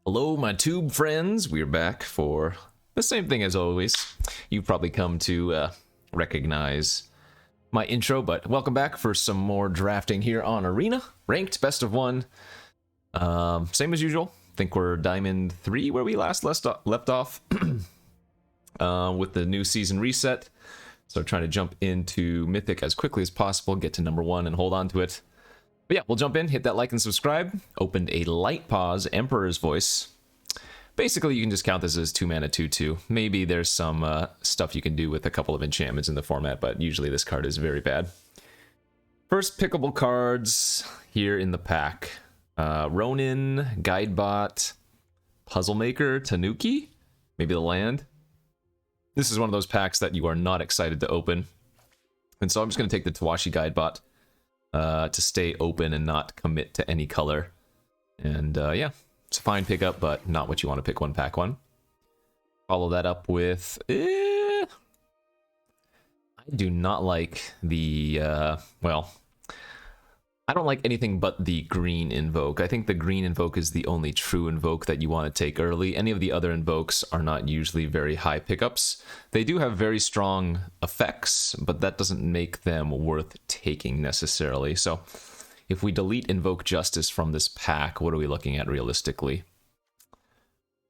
Hello, my tube friends. We're back for the same thing as always. You've probably come to recognize my intro, but welcome back for some more drafting here on Arena. Ranked best of one. Same as usual. Think we're Diamond 3 where we last left off with the new season reset. So trying to jump into Mythic as quickly as possible, get to number 1 and hold on to it. But yeah, we'll jump in, hit that like and subscribe. Opened a light pause, Emperor's Voice. Basically, you can just count this as 2-mana 2/2. Maybe there's some stuff you can do with a couple of enchantments in the format, but usually this card is very bad. First pickable cards here in the pack. Ronin, Guidebot, Puzzle Maker, Tanuki, maybe the land. This is one of those packs that you are not excited to open. And so I'm just going to take the Tawashi Guidebot to stay open and not commit to any color. And yeah, it's a fine pickup, but not what you want to pick one pack one. Follow that up with... I do not like the... well, I don't like anything but the green Invoke. I think the green Invoke is the only true Invoke that you want to take early. Any of the other Invokes are not usually very high pickups. They do have very strong effects, but that doesn't make them worth taking necessarily. So if we delete Invoke Justice from this pack, what are we looking at realistically?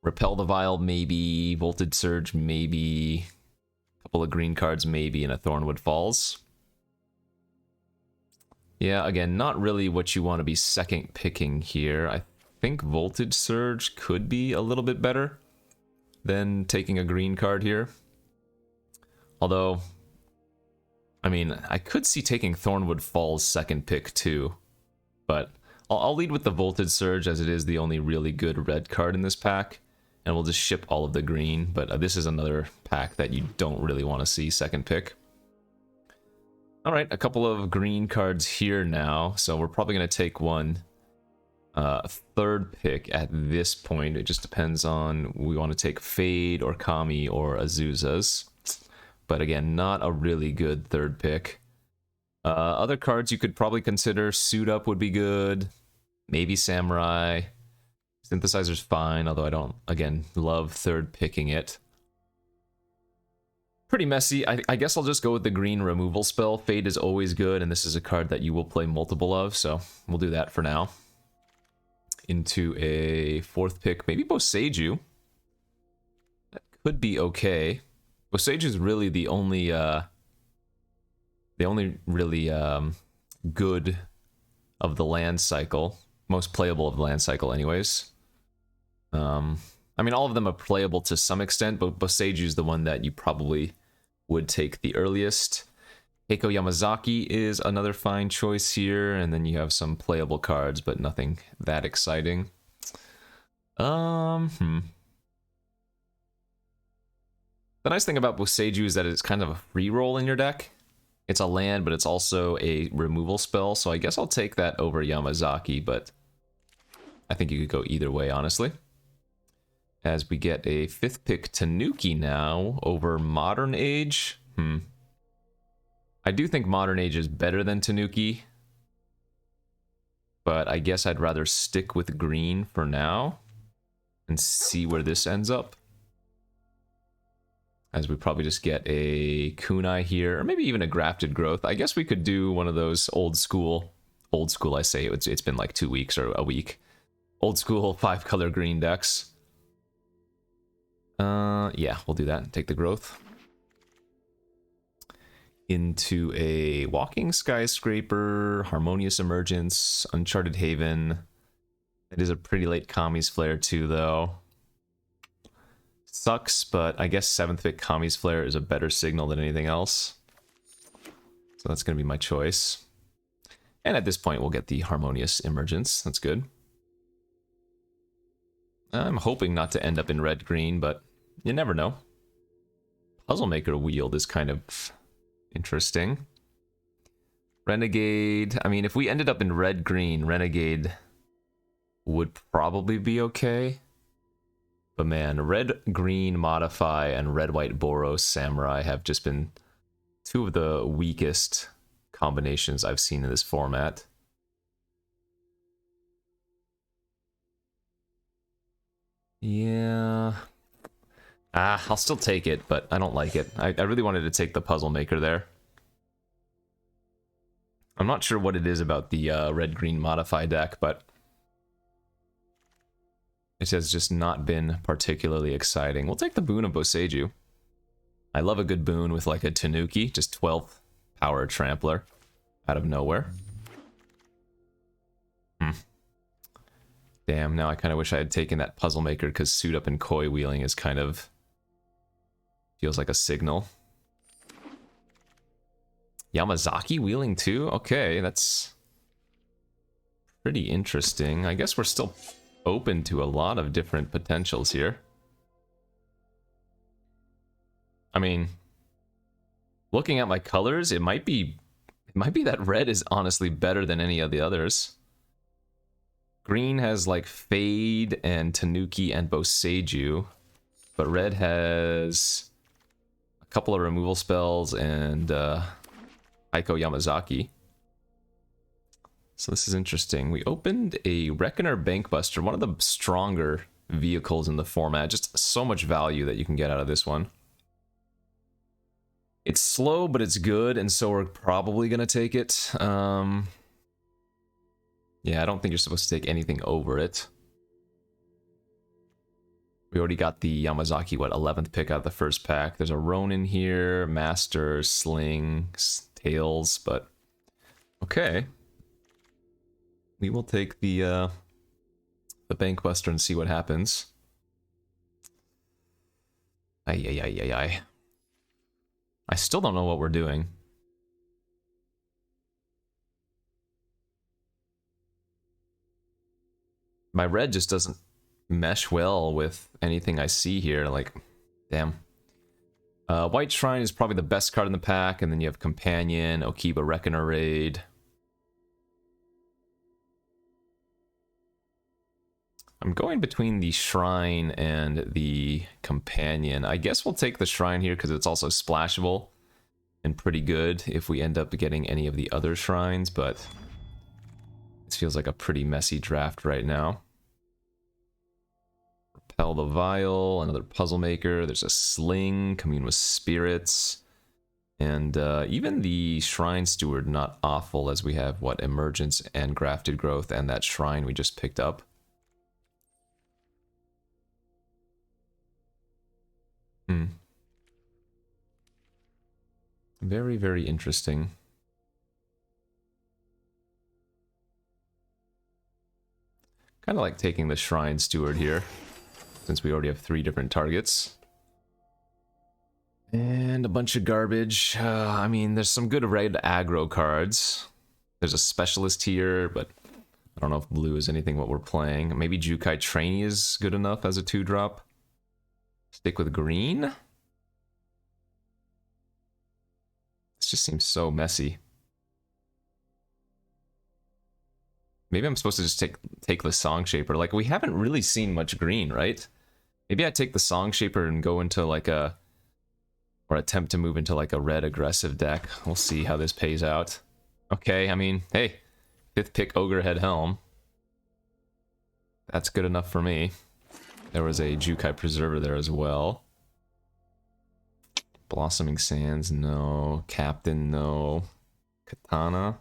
Repel the Vial, maybe. Voltage Surge, maybe. A couple of green cards, maybe, and a Thornwood Falls. Yeah, again, not really what you want to be second picking here. I think Voltage Surge could be a little bit better than taking a green card here. Although, I mean, I could see taking Thornwood Falls second pick too. But I'll lead with the Voltage Surge as it is the only really good red card in this pack. And we'll just ship all of the green. But this is another pack that you don't really want to see second pick. Alright, a couple of green cards here now, so we're probably going to take one third pick at this point. It just depends on we want to take Fade or Kami or Azusa's. But again, not a really good third pick. Other cards you could probably consider, Suit Up would be good, maybe Samurai. Synthesizer's fine, although I don't, again, love third picking it. Pretty messy. I guess I'll just go with the green removal spell. Fade is always good, and this is a card that you will play multiple of, so we'll do that for now. Into a fourth pick, maybe Boseiju. That could be okay. Boseiju is really the only really good of the land cycle, most playable of the land cycle, anyways. I mean, all of them are playable to some extent, but Boseiju is the one that you probably would take the earliest. Heiko Yamazaki is another fine choice here, and then you have some playable cards, but nothing that exciting. The nice thing about Boseiju is that it's kind of a free roll in your deck. It's a land, but it's also a removal spell, so I guess I'll take that over Yamazaki, but I think you could go either way, honestly. As we get a fifth pick Tanuki now over Modern Age. I do think Modern Age is better than Tanuki, but I guess I'd rather stick with green for now and see where this ends up. As we probably just get a Kunai here, or maybe even a Grafted Growth. I guess we could do one of those old school I say, it's been like 2 weeks or a week. Old school 5-color green decks. Yeah, we'll do that. Take the growth. Into a Walking Skyscraper, Harmonious Emergence, Uncharted Haven. It is a pretty late Kami's Flare too, though. Sucks, but I guess 7th pick Kami's Flare is a better signal than anything else. So that's going to be my choice. And at this point, we'll get the Harmonious Emergence. That's good. I'm hoping not to end up in red-green, but you never know. Puzzle Maker Wield is kind of interesting. Renegade, I mean, if we ended up in red-green, Renegade would probably be okay. But man, red-green Modify and red-white Boros Samurai have just been two of the weakest combinations I've seen in this format. Yeah. I'll still take it, but I don't like it. I really wanted to take the Puzzle Maker there. I'm not sure what it is about the red-green modify deck, but it has just not been particularly exciting. We'll take the Boon of Boseiju. I love a good boon with like a Tanuki, just 12th power trampler out of nowhere. Damn, now I kind of wish I had taken that Puzzle Maker because Suit Up and Koi Wheeling is kind of... feels like a signal. Yamazaki Wheeling too? Okay, that's pretty interesting. I guess we're still open to a lot of different potentials here. I mean, looking at my colors, it might be that red is honestly better than any of the others. Green has like Fade and Tanuki and Boseiju, but red has a couple of removal spells and Aiko Yamazaki. So this is interesting. We opened a Reckoner Bankbuster, one of the stronger vehicles in the format. Just so much value that you can get out of this one. It's slow, but it's good, and so we're probably going to take it. Yeah, I don't think you're supposed to take anything over it. We already got the Yamazaki, 11th pick out of the first pack. There's a Ronin here, Master, Sling, Tails, but... okay. We will take the Bankbuster and see what happens. Ay. I still don't know what we're doing. My red just doesn't mesh well with anything I see here. Like, damn. White Shrine is probably the best card in the pack, and then you have Companion, Okiba Reckoner Raid. I'm going between the Shrine and the Companion. I guess we'll take the Shrine here because it's also splashable and pretty good if we end up getting any of the other Shrines, but this feels like a pretty messy draft right now. Repel the Vial, another Puzzle Maker, there's a Sling, Commune with Spirits, and even the Shrine Steward not awful, as we have, what, Emergence and Grafted Growth and that Shrine we just picked up. Very, very interesting. Kind of like taking the Shrine Steward here, since we already have 3 different targets. And a bunch of garbage. I mean, there's some good red aggro cards. There's a Specialist here, but I don't know if blue is anything what we're playing. Maybe Jukai Trainee is good enough as a 2-drop. Stick with green? This just seems so messy. Maybe I'm supposed to just take the Song Shaper. Like, we haven't really seen much green, right? Maybe I take the Song Shaper and go into like a... or attempt to move into like a red aggressive deck. We'll see how this pays out. Okay, I mean, hey. 5th pick Ogrehead Helm. That's good enough for me. There was a Jukai Preserver there as well. Blossoming Sands, no. Captain, no. Katana.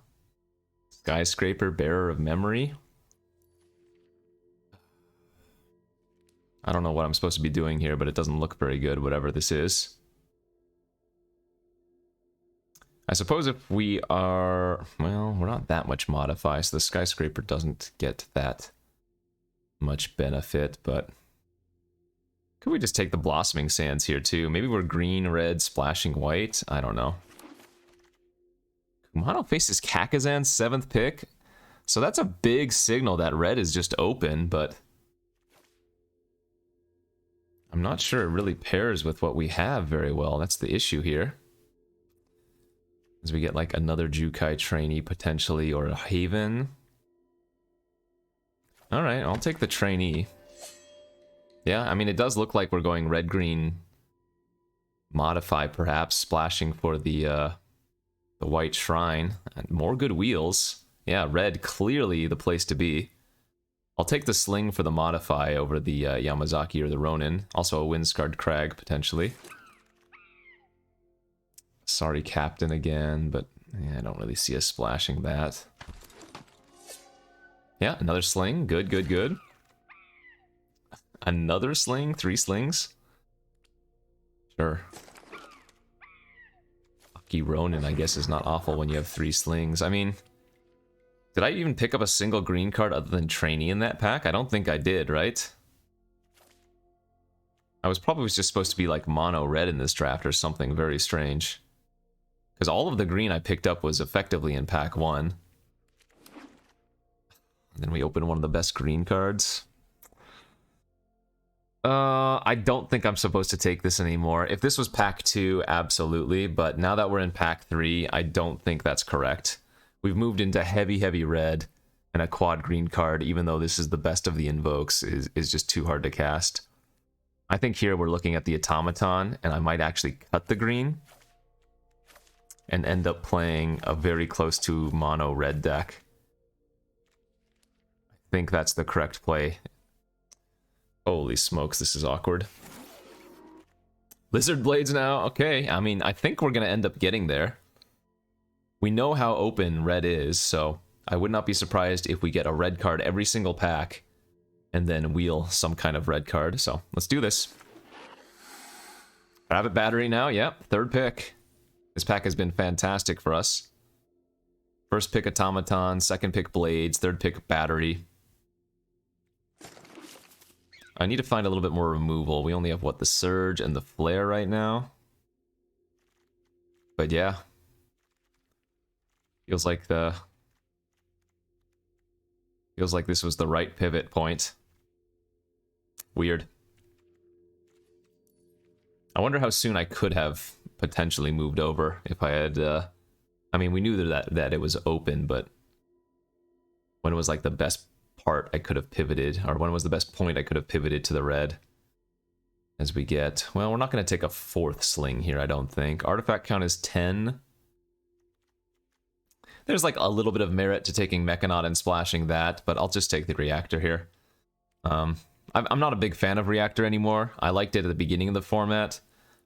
Skyscraper, Bearer of Memory. I don't know what I'm supposed to be doing here, but it doesn't look very good, whatever this is. I suppose if we are... well, we're not that much modify, so the Skyscraper doesn't get that much benefit, but... could we just take the Blossoming Sands here, too? Maybe we're green, red, splashing white? I don't know. Kumano faces Kakazan, 7th pick. So that's a big signal that red is just open, but... I'm not sure it really pairs with what we have very well. That's the issue here. As we get like another Jukai Trainee potentially, or a Haven. Alright, I'll take the Trainee. Yeah, I mean, it does look like we're going red-green modify, perhaps, splashing for the White Shrine. And more good wheels. Yeah, red, clearly the place to be. I'll take the Sling for the Modify over the Yamazaki or the Ronin. Also a Windscarred Crag, potentially. Sorry, Captain again, but yeah, I don't really see us splashing that. Yeah, another Sling. Good, good, good. Another Sling? 3 slings? Sure. Lucky Ronin, I guess, is not awful when you have 3 slings. I mean, did I even pick up a single green card other than Trainee in that pack? I don't think I did, right? I was probably just supposed to be like mono red in this draft or something very strange. Because all of the green I picked up was effectively in pack 1. And then we open one of the best green cards. I don't think I'm supposed to take this anymore. If this was pack 2, absolutely. But now that we're in pack 3, I don't think that's correct. We've moved into heavy, heavy red. And a quad green card, even though this is the best of the invokes, is just too hard to cast. I think here we're looking at the Automaton, and I might actually cut the green. And end up playing a very close to mono red deck. I think that's the correct play. Holy smokes, this is awkward. Lizard Blades now, okay. I mean, I think we're going to end up getting there. We know how open red is, so I would not be surprised if we get a red card every single pack and then wheel some kind of red card. So let's do this. Rabbit Battery now, yep, 3rd pick. This pack has been fantastic for us. 1st pick Automaton, 2nd pick Blades, 3rd pick Battery. I need to find a little bit more removal. We only have, what, the Surge and the Flare right now? But yeah. Feels like this was the right pivot point. Weird. I wonder how soon I could have potentially moved over if I had, I mean, we knew that it was open, but when it was like the best part I could have pivoted, or when it was the best point I could have pivoted to the red. As we get, well, we're not going to take a 4th sling here, I don't think. Artifact count is 10. There's like a little bit of merit to taking Mechanaut and splashing that, but I'll just take the Reactor here. I'm not a big fan of Reactor anymore. I liked it at the beginning of the format.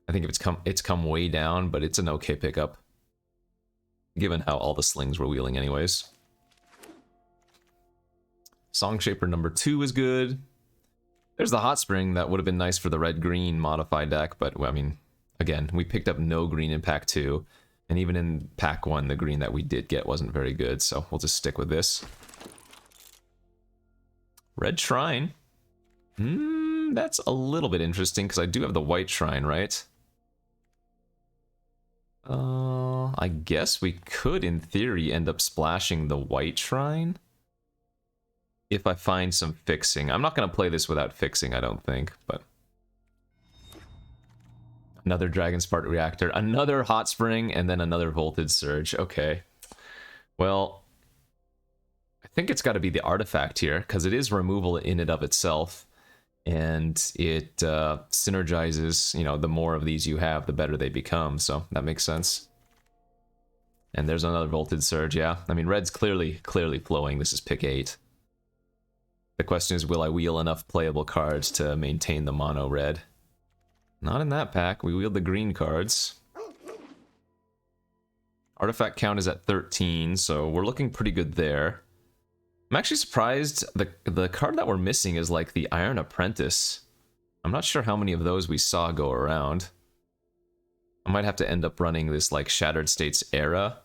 I think it's come way down, but it's an okay pickup. Given how all the slings were wheeling anyways. Song Shaper number 2 is good. There's the Hot Spring that would have been nice for the red-green modified deck, but I mean, again, we picked up no green in pack 2. And even in pack 1, the green that we did get wasn't very good, so we'll just stick with this. Red Shrine. That's a little bit interesting, because I do have the White Shrine, right? I guess we could, in theory, end up splashing the White Shrine. If I find some fixing. I'm not going to play this without fixing, I don't think, but... Another Dragon Spark Reactor, another Hot Spring, and then another Voltage Surge. Okay. Well, I think it's got to be the Artifact here, because it is removal in and of itself. And it synergizes, you know, the more of these you have, the better they become. So that makes sense. And there's another Voltage Surge, yeah. I mean, red's clearly flowing. This is pick 8. The question is, will I wheel enough playable cards to maintain the mono red? Not in that pack. We wheeled the green cards. Artifact count is at 13, so we're looking pretty good there. I'm actually surprised the card that we're missing is like the Iron Apprentice. I'm not sure how many of those we saw go around. I might have to end up running this like Shattered States Era,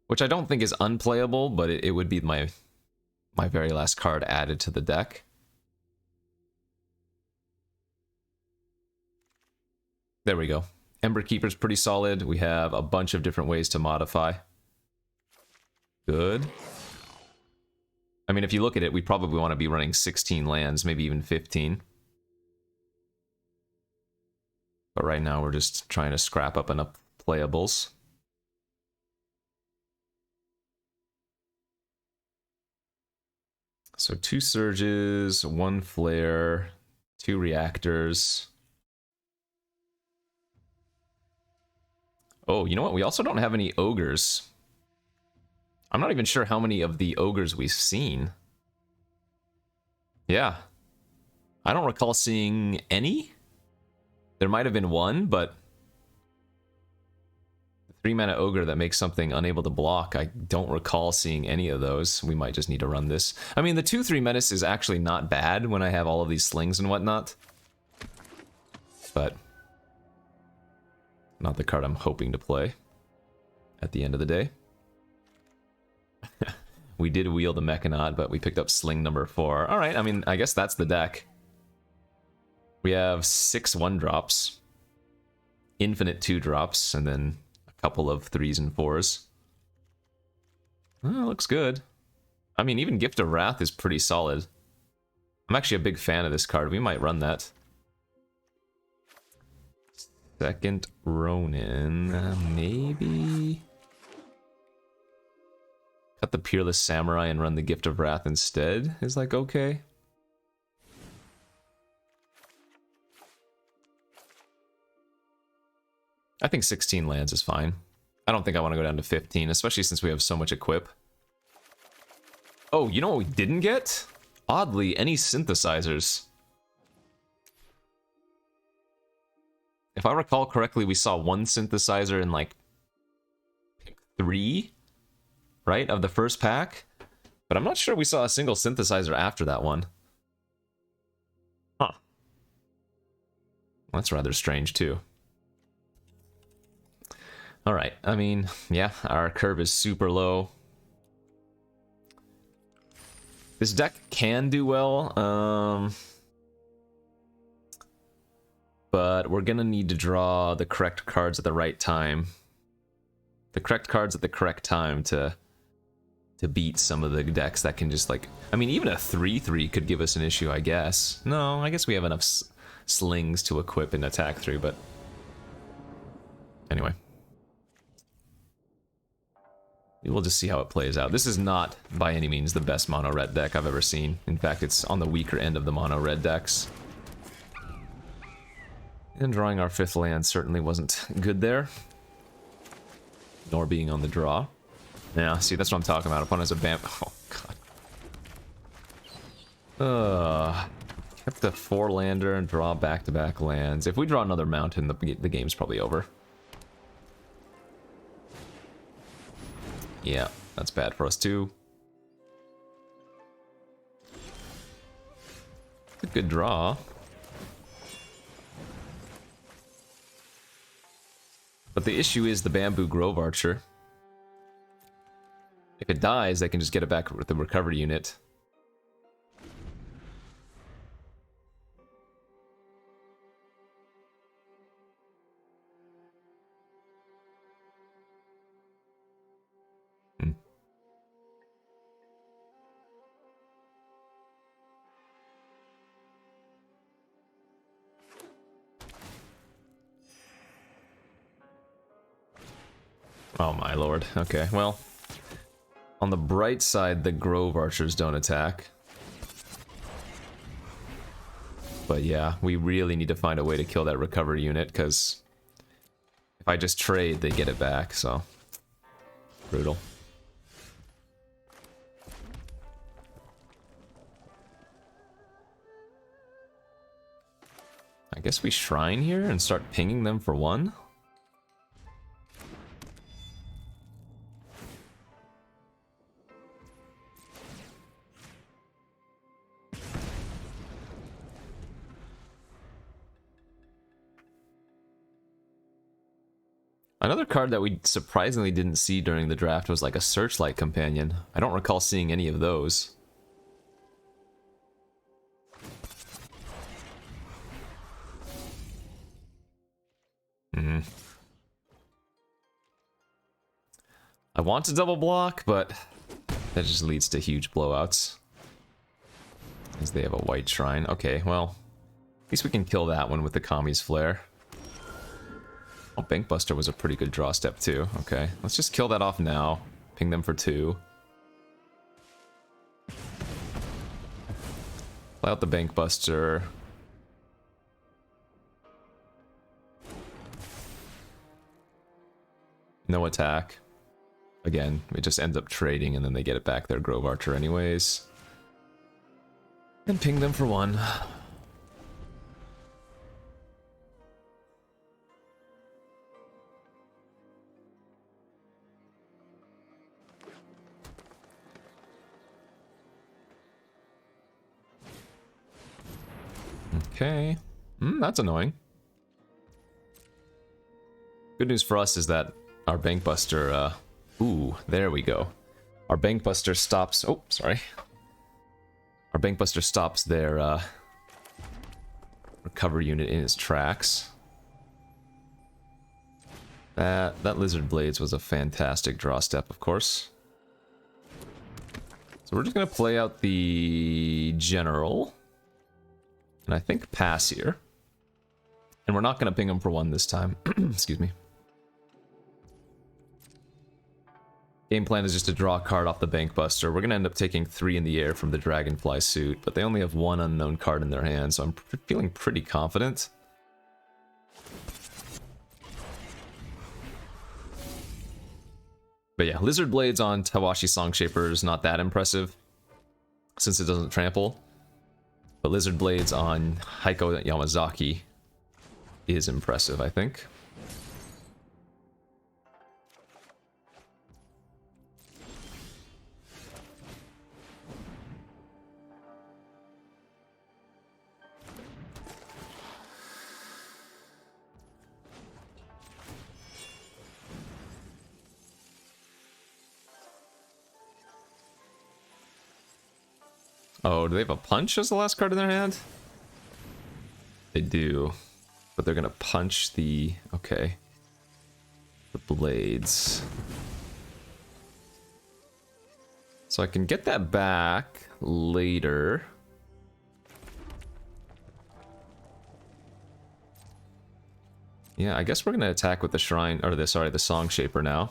which I don't think is unplayable, but it would be my very last card added to the deck. There we go. Ember Keeper's pretty solid. We have a bunch of different ways to modify. Good. I mean, if you look at it, we probably want to be running 16 lands, maybe even 15. But right now, we're just trying to scrap up enough playables. So 2 Surges, 1 Flare, 2 Reactors. Oh, you know what? We also don't have any Ogres. I'm not even sure how many of the Ogres we've seen. Yeah. I don't recall seeing any. There might have been one, but 3-mana ogre that makes something unable to block, I don't recall seeing any of those. We might just need to run this. I mean, the 2/3 menace is actually not bad when I have all of these slings and whatnot. But not the card I'm hoping to play at the end of the day. We did wield a Mechanaut, but we picked up sling number 4. Alright, I mean, I guess that's the deck. We have 6 1-drops, infinite 2-drops, and then a couple of 3s and 4s. Oh, looks good. I mean, even Gift of Wrath is pretty solid. I'm actually a big fan of this card. We might run that. Second Ronin, maybe? Cut the Peerless Samurai and run the Gift of Wrath instead is like okay. I think 16 lands is fine. I don't think I want to go down to 15, especially since we have so much equip. Oh, you know what we didn't get? Oddly, any synthesizers. If I recall correctly, we saw one synthesizer in like pick 3, right, of the first pack? But I'm not sure we saw a single synthesizer after that one. Huh. That's rather strange too. Alright, I mean, yeah, our curve is super low. This deck can do well, but we're gonna need to draw the correct cards at the right time. The correct cards at the correct time to beat some of the decks that can just like... I mean, even a 3/3 could give us an issue, I guess. No, I guess we have enough slings to equip and attack through, but... Anyway. We'll just see how it plays out. This is not, by any means, the best mono-red deck I've ever seen. In fact, it's on the weaker end of the mono-red decks. And drawing our 5th land certainly wasn't good there. Nor being on the draw. Yeah, see, that's what I'm talking about. Opponent's a bam... Oh, God. Kept the 4-lander and draw back-to-back lands. If we draw another mountain, the game's probably over. Yeah, that's bad for us too. A good draw. But the issue is the Bamboo Grove Archer. If it dies, they can just get it back with the recovery unit. Oh my lord. Okay, well. On the bright side, the Grove Archers don't attack. But yeah, we really need to find a way to kill that recovery unit, because if I just trade, they get it back, so... Brutal. I guess we Shrine here and start pinging them for 1? Another card that we surprisingly didn't see during the draft was like a Searchlight Companion. I don't recall seeing any of those. I want to double block, but that just leads to huge blowouts. As they have a white shrine. Okay, well, at least we can kill that one with the Kami's Flare. Oh, Bankbuster was a pretty good draw step too. Okay, let's just kill that off now. Ping them for 2. Play out the Bankbuster. No attack. Again, it just ends up trading and then they get it back their Grove Archer anyways. And ping them for 1. Okay. That's annoying. Good news for us is that our Bank Buster, ooh, there we go. Our Bank Buster stops, oh, sorry. Our Bank Buster stops their, recover unit in its tracks. That Lizard Blades was a fantastic draw step, of course. So we're just gonna play out the General. And I think pass here. And we're not gonna ping him for 1 this time. Excuse me. Game plan is just to draw a card off the Bank Buster. We're gonna end up taking 3 in the air from the Dragonfly suit, but they only have 1 unknown card in their hand, so I'm feeling pretty confident. But yeah, Lizard Blades on Tawashi Songshaper is not that impressive, since it doesn't trample. But Lizard Blades on Heiko Yamazaki is impressive, I think. Oh, do they have a punch as the last card in their hand? They do. But they're gonna punch the... okay. The blades. So I can get that back later. Yeah, I guess we're gonna attack with the shrine, or the Song Shaper now.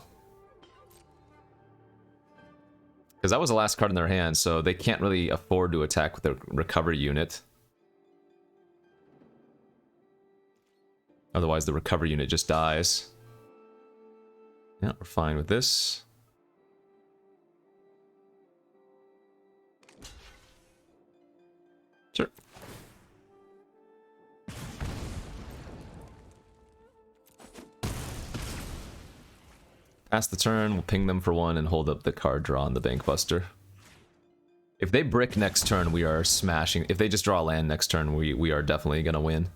Because that was the last card in their hand, so they can't really afford to attack with the recovery unit. Otherwise the recovery unit just dies. Yeah, we're fine with this. Sure. Pass the turn, we'll ping them for 1 and hold up the card draw on the Bank Buster. If they brick next turn, we are smashing. If they just draw a land next turn, we are definitely gonna win.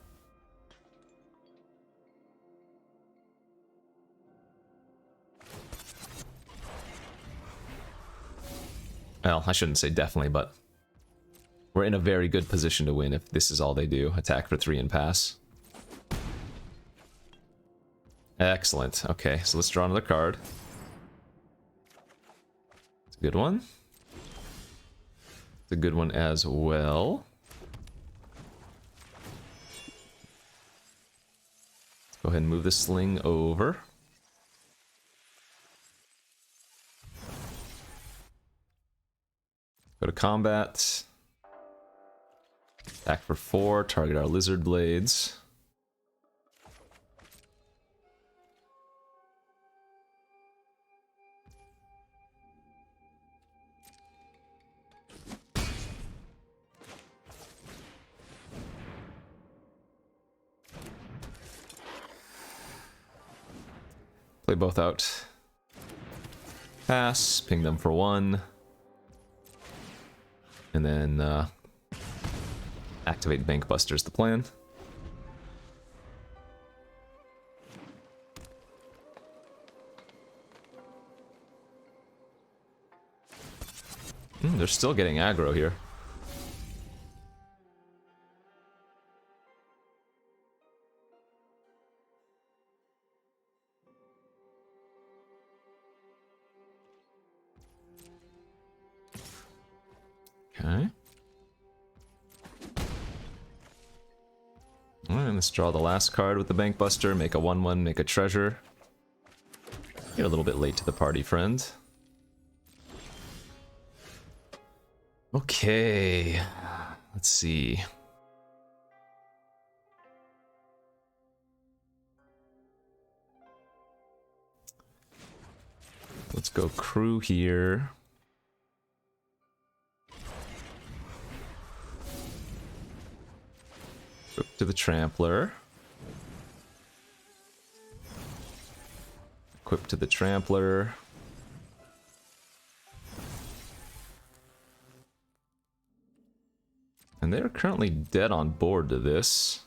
Well, I shouldn't say definitely, but we're in a very good position to win if this is all they do. Attack for 3 and pass. Excellent. Okay, so let's draw another card. It's a good one. It's a good one as well. Let's go ahead and move the sling over. Go to combat. Attack for 4, target our Lizard Blades. Play both out. Pass, ping them for 1. And then activate Bank Buster's the plan. They're still getting aggro here. Okay. Alright, let's draw the last card with the Bank Buster, make a 1/1, make a treasure. Get a little bit late to the party, friend. Okay, let's see. Let's go crew here. Equip to the Trampler. Equip to the Trampler. And they're currently dead on board to this.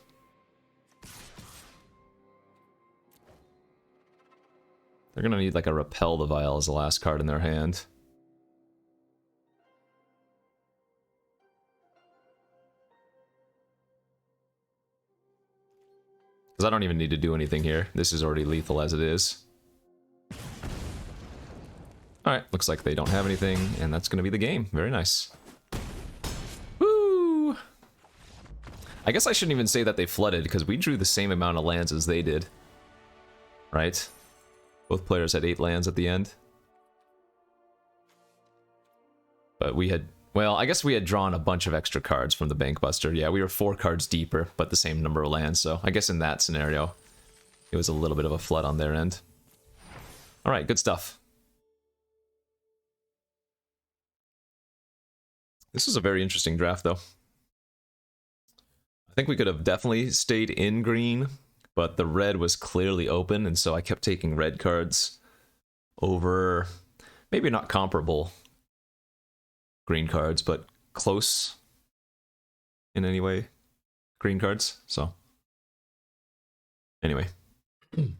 They're gonna need like a Repel the Vial as the last card in their hand. Because I don't even need to do anything here. This is already lethal as it is. Alright, looks like they don't have anything, and that's gonna be the game. Very nice. Woo! I guess I shouldn't even say that they flooded, because we drew the same amount of lands as they did. Right? Both players had 8 lands at the end. But we had... Well, I guess we had drawn a bunch of extra cards from the Bankbuster. Yeah, we were 4 cards deeper, but the same number of lands, so I guess in that scenario, it was a little bit of a flood on their end. Alright, good stuff. This was a very interesting draft, though. I think we could have definitely stayed in green, but the red was clearly open, and so I kept taking red cards over, maybe not comparable green cards, but close in any way green cards, so anyway. I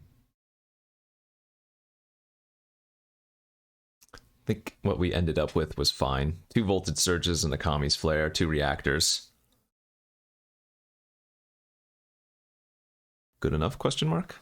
think what we ended up with was fine. 2 Voltage Surges and a Kami's Flare, 2 Reactors. Good enough, question mark?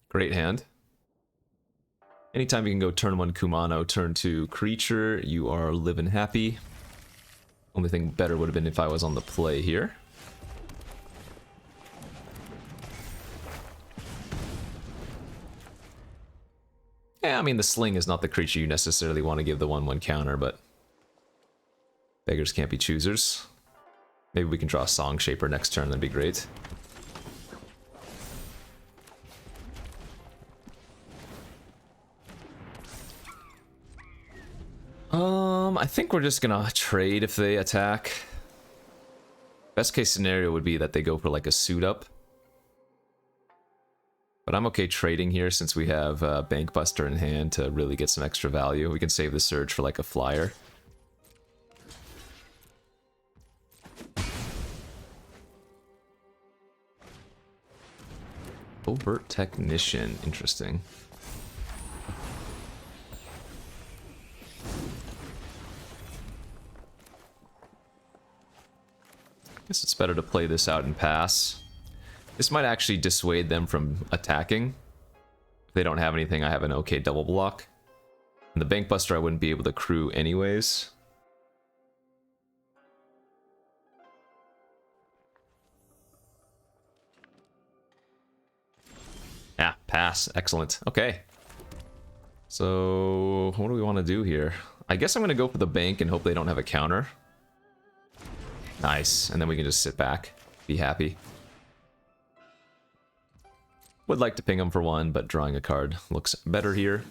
Great hand. Anytime you can go turn 1 Kumano, turn 2 creature, you are living happy. Only thing better would have been if I was on the play here. Yeah, I mean, the Sling is not the creature you necessarily want to give the 1/1 counter, but beggars can't be choosers. Maybe we can draw a Song Shaper next turn, that'd be great. I think we're just gonna trade if they attack. Best case scenario would be that they go for like a suit up. But I'm okay trading here since we have Bankbuster in hand to really get some extra value. We can save the Surge for like a flyer. Overt Technician, interesting. Guess it's better to play this out and pass. This might actually dissuade them from attacking. If they don't have anything, I have an okay double block. And the Bankbuster I wouldn't be able to crew anyways. Ah, pass. Excellent. Okay. So, what do we want to do here? I guess I'm going to go for the bank and hope they don't have a counter. Nice. And then we can just sit back. Be happy. Would like to ping them for 1, but drawing a card looks better here.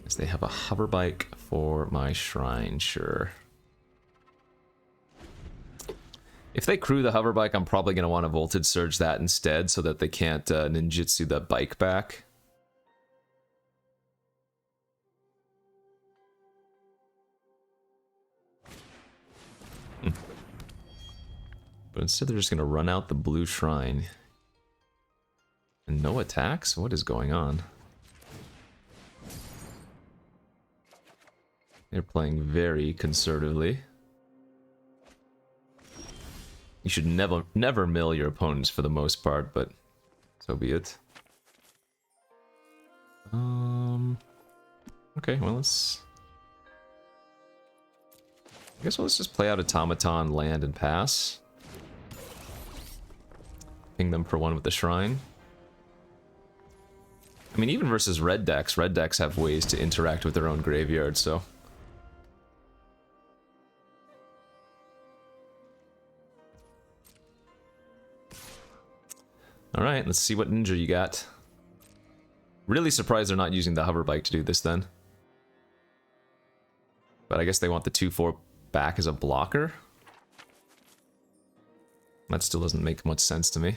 As they have a hover bike for my shrine, sure. If they crew the hover bike, I'm probably going to want to Voltage Surge that instead so that they can't ninjutsu the bike back. But instead they're just going to run out the blue shrine. And no attacks? What is going on? They're playing very conservatively. You should never mill your opponents for the most part, but so be it. Okay, well let's... I guess let's just play out Automaton, land, and pass. Ping them for 1 with the shrine. I mean, even versus red decks have ways to interact with their own graveyard, so... Alright, let's see what ninja you got. Really surprised they're not using the hover bike to do this then. But I guess they want the 2/4 back as a blocker. That still doesn't make much sense to me.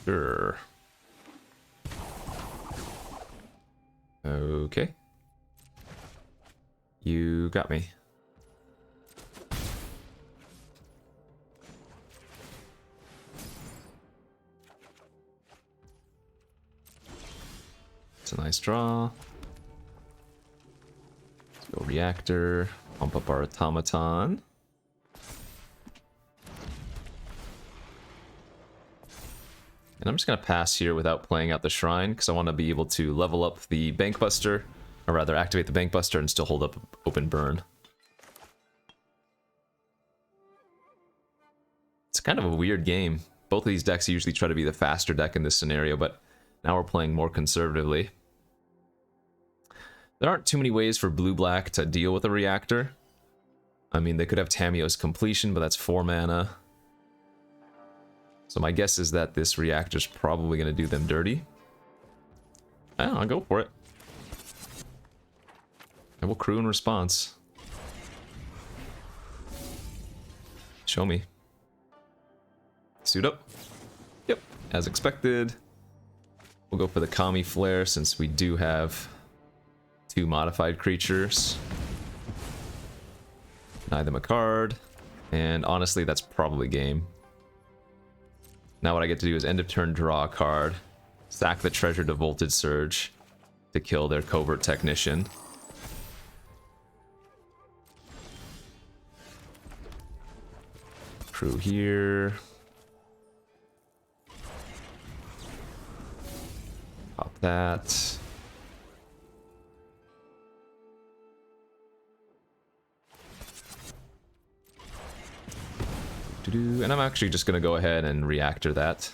Sure. Okay. You got me. It's a nice draw. Let's go reactor. Pump up our automaton. And I'm just going to pass here without playing out the shrine, because I want to be able to level up the Bankbuster, or rather activate the Bankbuster and still hold up open burn. It's kind of a weird game. Both of these decks usually try to be the faster deck in this scenario, but now we're playing more conservatively. There aren't too many ways for blue-black to deal with a reactor. I mean, they could have Tamiyo's Completion, but that's 4 mana. So my guess is that this reactor's probably going to do them dirty. I'll go for it. I will crew in response. Show me. Suit up. Yep, as expected. We'll go for the Kami Flare since we do have 2 modified creatures. Deny them a card. And honestly, that's probably game. Now what I get to do is end of turn draw a card, sack the treasure to Voltage Surge to kill their Covert Technician. Crew here. Pop that. And I'm actually just going to go ahead and reactor that.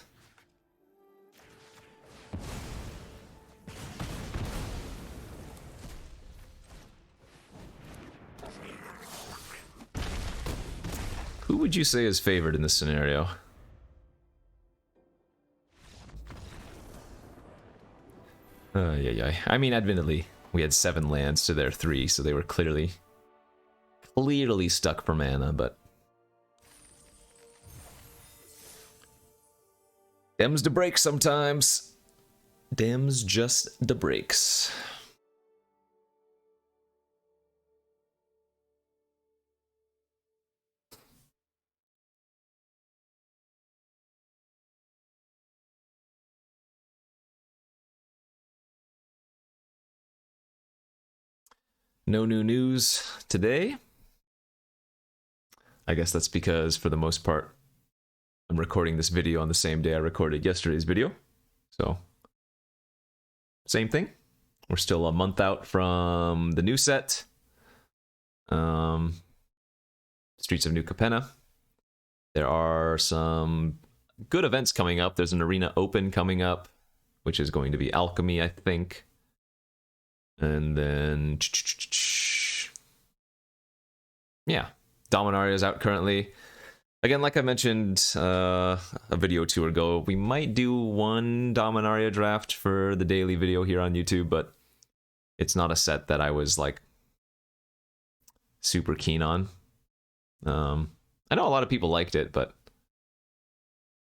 Who would you say is favored in this scenario? Yeah. I mean, admittedly, we had 7 lands to their 3, so they were clearly stuck for mana, but Dems to break sometimes. Dems just the breaks. No new news today. I guess that's because, for the most part, I'm recording this video on the same day I recorded yesterday's video. So, same thing. We're still a month out from the new set. Streets of New Capenna. There are some good events coming up. There's an Arena Open coming up, which is going to be Alchemy, I think. And then... yeah. Dominaria is out currently. Again, like I mentioned a video or 2 ago, we might do one Dominaria draft for the daily video here on YouTube, but it's not a set that I was, like, super keen on. I know a lot of people liked it, but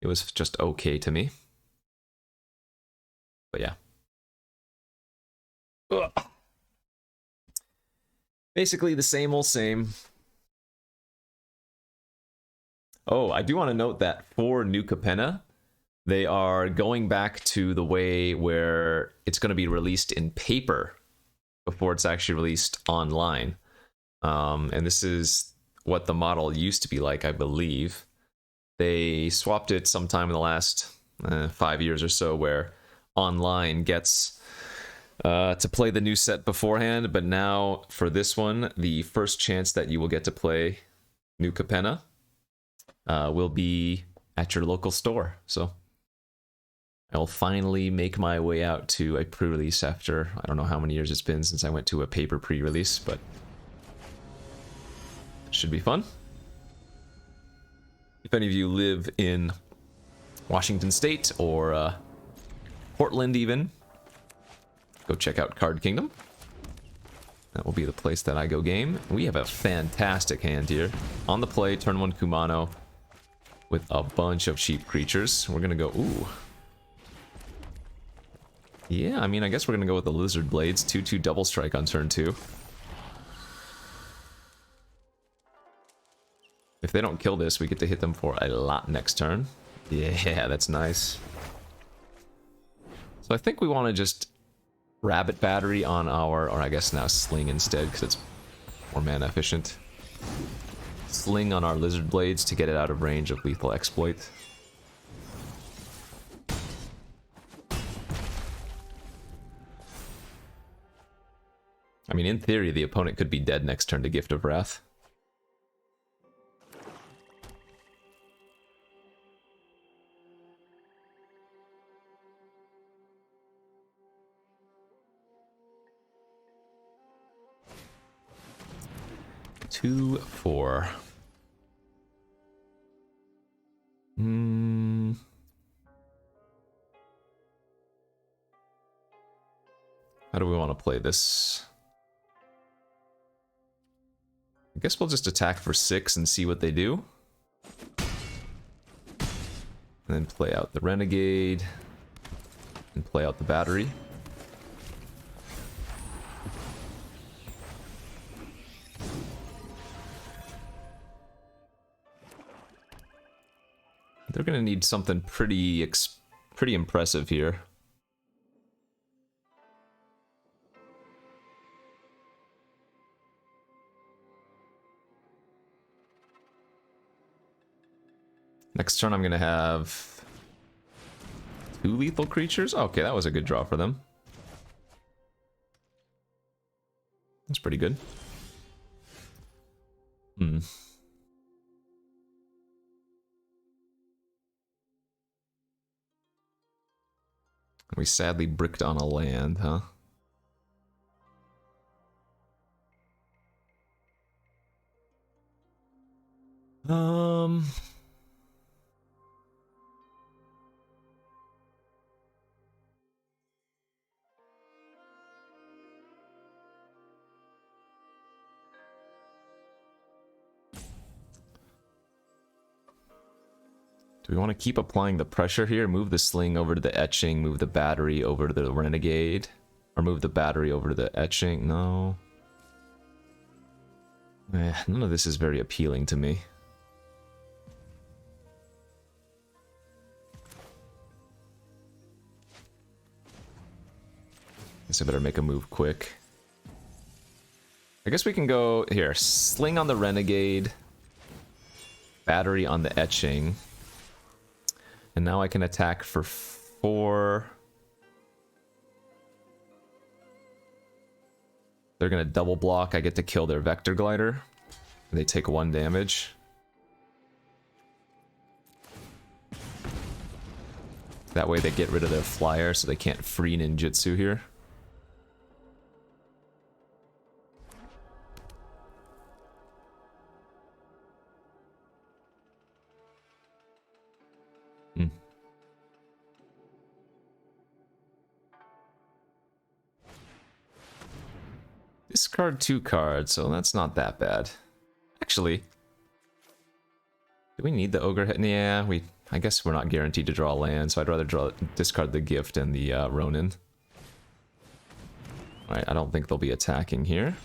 it was just okay to me. But yeah. Ugh. Basically the same old same. Oh, I do want to note that for New Capenna, they are going back to the way where it's going to be released in paper before it's actually released online. And this is what the model used to be like, I believe. They swapped it sometime in the last 5 years or so, where online gets to play the new set beforehand, but now for this one, the first chance that you will get to play New Capenna will be at your local store. So I'll finally make my way out to a pre-release after, I don't know how many years it's been since I went to a paper pre-release, but it should be fun. If any of you live in Washington State or Portland even, go check out Card Kingdom. That will be the place that I go game. We have a fantastic hand here. On the play, turn 1 Kumano with a bunch of cheap creatures. We're gonna go, ooh. Yeah, I mean, I guess we're gonna go with the Lizard Blades. 2/2 double strike on turn 2. If they don't kill this, we get to hit them for a lot next turn. Yeah, that's nice. So I think we want to just Rabbit Battery on our, or I guess now Sling instead, because it's more mana efficient. Sling on our Lizard Blades to get it out of range of Lethal Exploit. I mean, in theory, the opponent could be dead next turn to Gift of Wrath. Two, 4. How do we want to play this? I guess we'll just attack for 6 and see what they do. And then play out the Renegade. And play out the Battery. They're gonna need something pretty impressive here. Next turn I'm gonna have 2 lethal creatures. Okay, that was a good draw for them. That's pretty good. We sadly bricked on a land, huh? Do we want to keep applying the pressure here? Move the Sling over to the Etching, move the Battery over to the Renegade, or move the Battery over to the Etching? No. None of this is very appealing to me. Guess I better make a move quick. I guess we can go here. Sling on the Renegade, Battery on the Etching. And now I can attack for 4. They're gonna double block. I get to kill their Vector Glider. They take 1 damage. That way they get rid of their flyer so they can't free ninjutsu here. Discard 2 cards, so that's not that bad. Actually, do we need the Ogre hit? Yeah, I guess we're not guaranteed to draw land, so I'd rather discard the Gift and the Ronin. Alright, I don't think they'll be attacking here.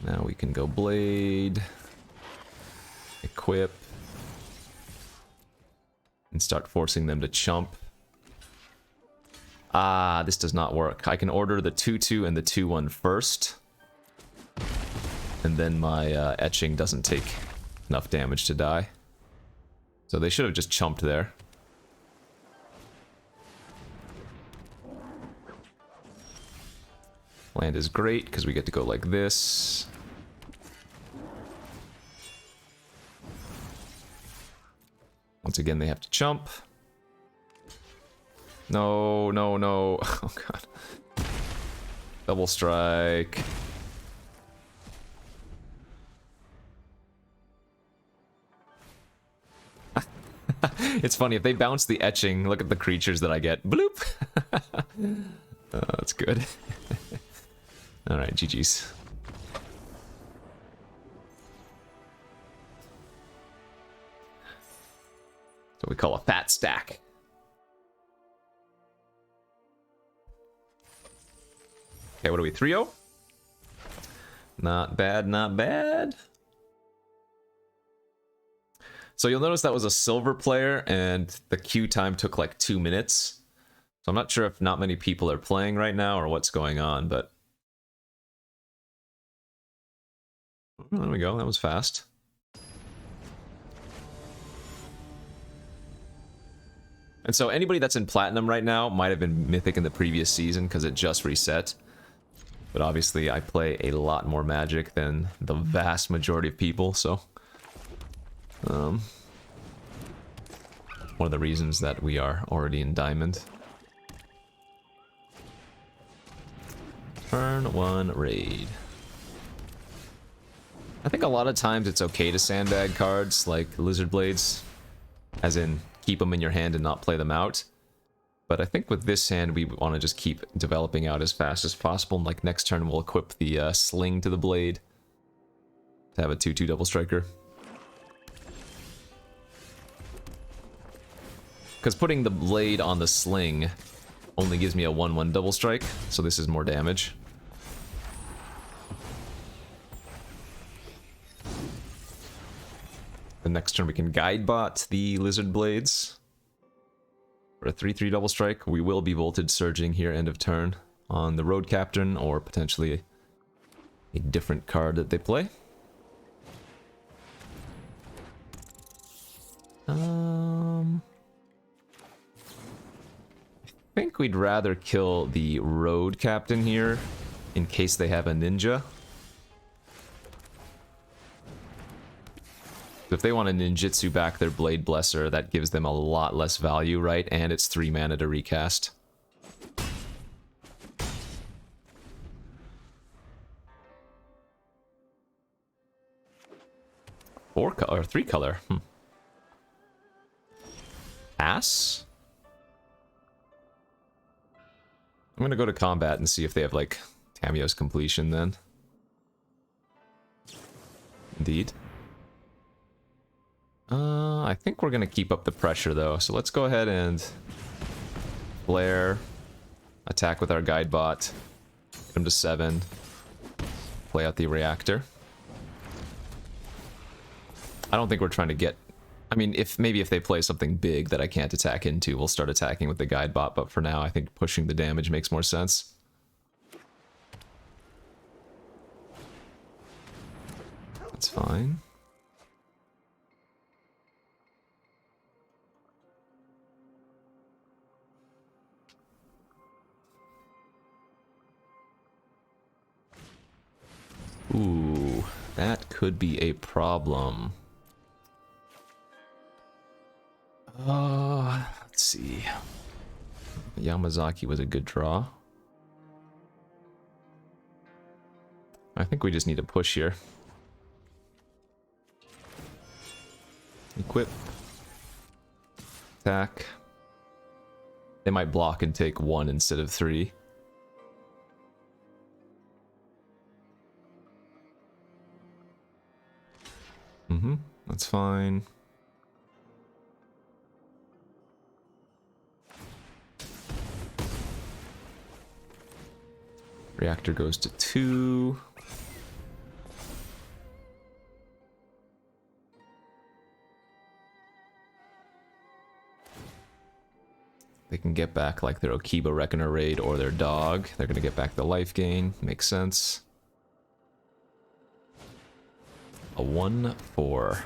Now we can go Blade, equip, and start forcing them to chump. Ah, this does not work. I can order the 2/2 and the 2/1 first. And then my Etching doesn't take enough damage to die. So they should have just chumped there. Land is great because we get to go like this. Once again, they have to chump. No, no, no. Oh, God. Double strike. It's funny, if they bounce the etching, look at the creatures that I get. Bloop! Oh, that's good. Alright, GG's. So we call a fat stack. Okay, what are we, 3-0? Not bad, not bad. So you'll notice that was a silver player, and the queue time took like 2 minutes. So I'm not sure if not many people are playing right now or what's going on, but... Oh, there we go, that was fast. And so anybody that's in Platinum right now might have been Mythic in the previous season because it just reset. But obviously I play a lot more Magic than the vast majority of people, so... one of the reasons that we are already in Diamond. Turn 1 raid. I think a lot of times it's okay to sandbag cards like Lizard Blades, as in keep them in your hand and not play them out. But I think with this hand we want to just keep developing out as fast as possible, and like next turn we'll equip the sling to the blade to have a 2/2 double striker. Because putting the blade on the sling only gives me a 1/1 double strike, so this is more damage. The next turn we can guide bot the Lizard Blades. For a 3/3 double strike, we will be Voltage Surging here end of turn on the Road Captain, or potentially a different card that they play. I think we'd rather kill the Road Captain here in case they have a ninja. If they want to ninjutsu back their Blade Blesser, that gives them a lot less value, right? And it's 3 mana to recast. Four color, 3 color. Ass? I'm gonna go to combat and see if they have, like, Tamiyo's completion then. Indeed. I think we're gonna keep up the pressure though, so let's go ahead and flare, attack with our guide bot, get him to 7, play out the reactor. I don't think we're trying to get... I mean, maybe if they play something big that I can't attack into, we'll start attacking with the guide bot, but for now I think pushing the damage makes more sense. That's fine. Ooh, that could be a problem. Let's see. Yamazaki was a good draw. I think we just need to push here. Equip. Attack. They might block and take 1 instead of 3. That's fine. Reactor goes to 2. They can get back like their Okiba Reckoner raid or their dog. They're gonna get back the life gain. Makes sense. A 1/4.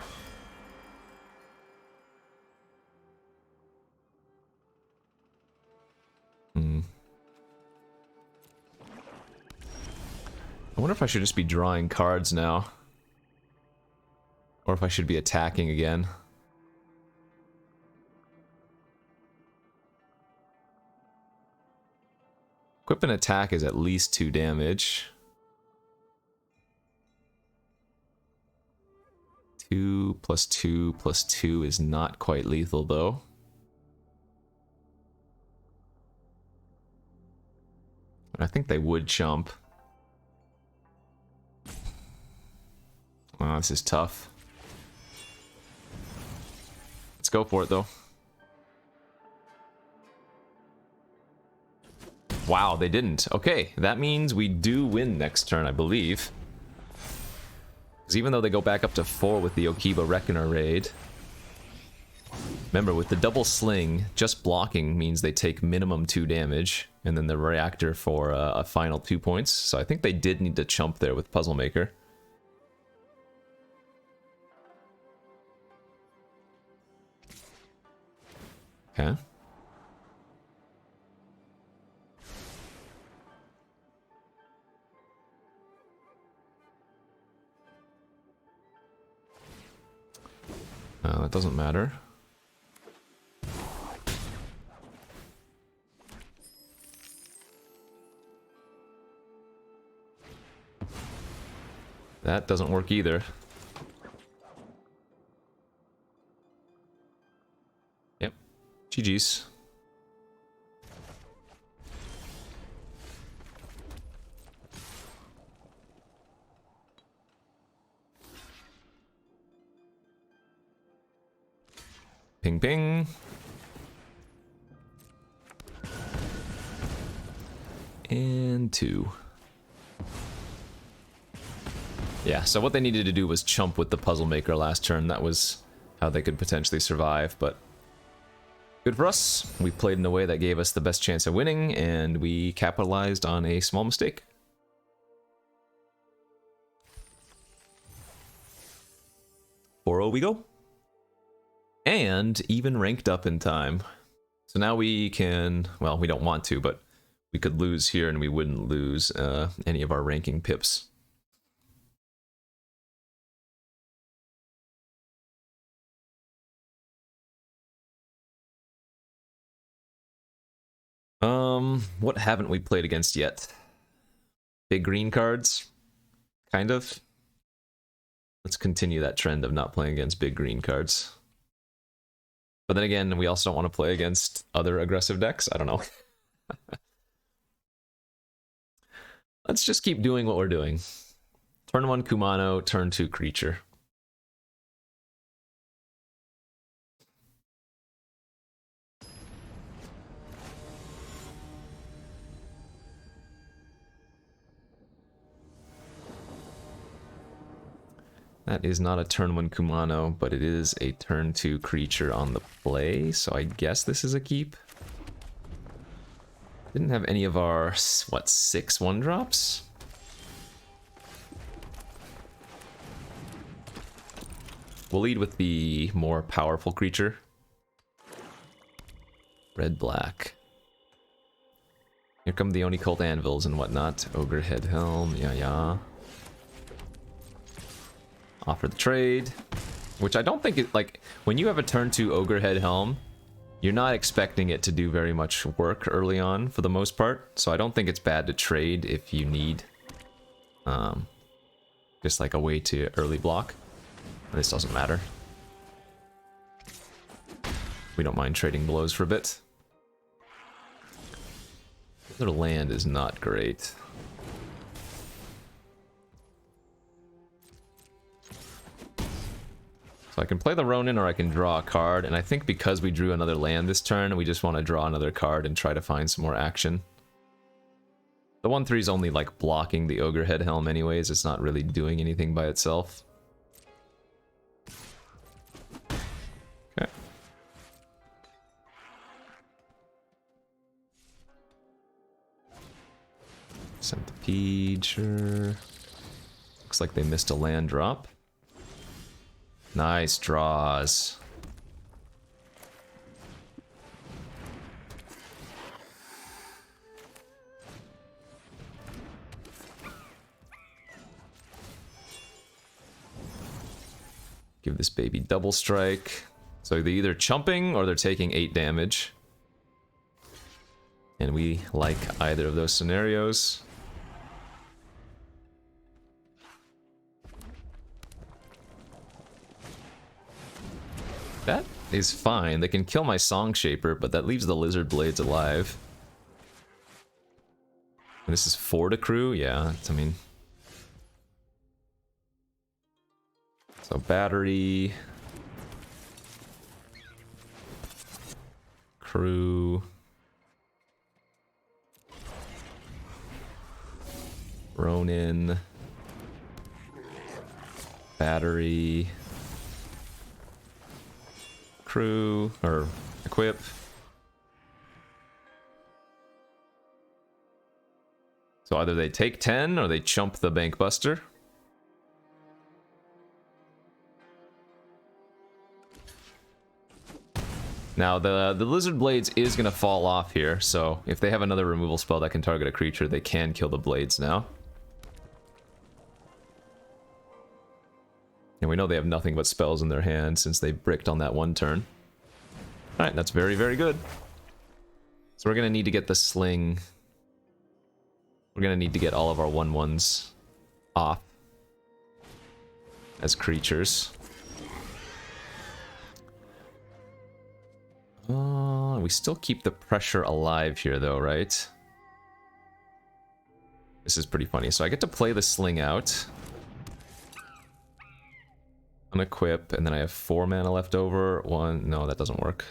I wonder if I should just be drawing cards now. Or if I should be attacking again. Equip and attack is at least 2 damage. 2 plus 2 plus 2 is not quite lethal, though. I think they would chump. Oh, this is tough. Let's go for it, though. Wow, they didn't. Okay, that means we do win next turn, I believe. Because even though they go back up to 4 with the Okiba Reckoner raid, remember, with the double sling, just blocking means they take minimum 2 damage, and then the reactor for a final 2 points. So I think they did need to chump there with Puzzle Maker. Okay. That doesn't matter. That doesn't work either. Yep. GG's. Ping ping. And 2. Yeah, so what they needed to do was chump with the Puzzle Maker last turn. That was how they could potentially survive, but good for us. We played in a way that gave us the best chance of winning, and we capitalized on a small mistake. 4-0 we go. And even ranked up in time. So now we can, well, we don't want to, but we could lose here and we wouldn't lose any of our ranking pips. What haven't we played against yet? Big green cards? Kind of. Let's continue that trend of not playing against big green cards. But then again, we also don't want to play against other aggressive decks. I don't know. Let's just keep doing what we're doing. Turn 1 Kumano, turn 2 creature. That is not a turn 1 Kumano, but it is a turn 2 creature on the play, so I guess this is a keep. Didn't have any of our, what, 6 1-drops? We'll lead with the more powerful creature. Red-black. Here come the Oni-Cult Anvils and whatnot. Ogre Head Helm, yeah. Offer the trade, which I don't think it, like, when you have a turn 2 Ogre Head Helm, you're not expecting it to do very much work early on for the most part, so I don't think it's bad to trade if you need just like a way to early block. This doesn't matter. We don't mind trading blows for a bit. Their land is not great. So I can play the Ronin or I can draw a card, and I think because we drew another land this turn, we just want to draw another card and try to find some more action. The 1/3 is only like blocking the Ogre Head Helm anyways, it's not really doing anything by itself. Okay. Centipede, sure. Looks like they missed a land drop. Nice draws. Give this baby double strike. So they're either chumping or they're taking 8 damage. And we like either of those scenarios. That is fine. They can kill my Song Shaper, but that leaves the Lizard Blades alive. And this is 4 to crew? Yeah, I mean... So battery... Crew... Ronin... Battery... Crew, or equip. So either they take 10 or they chump the Bank Buster. Now the Lizard Blades is going to fall off here, so if they have another removal spell that can target a creature, they can kill the Blades now. And we know they have nothing but spells in their hand since they bricked on that one turn. Alright, that's very, very good. So we're going to need to get the Sling. We're going to need to get all of our 1/1s off as creatures. We still keep the pressure alive here though, right? This is pretty funny. So I get to play the Sling out. Unequip, and then I have 4 mana left over. 1, no, that doesn't work.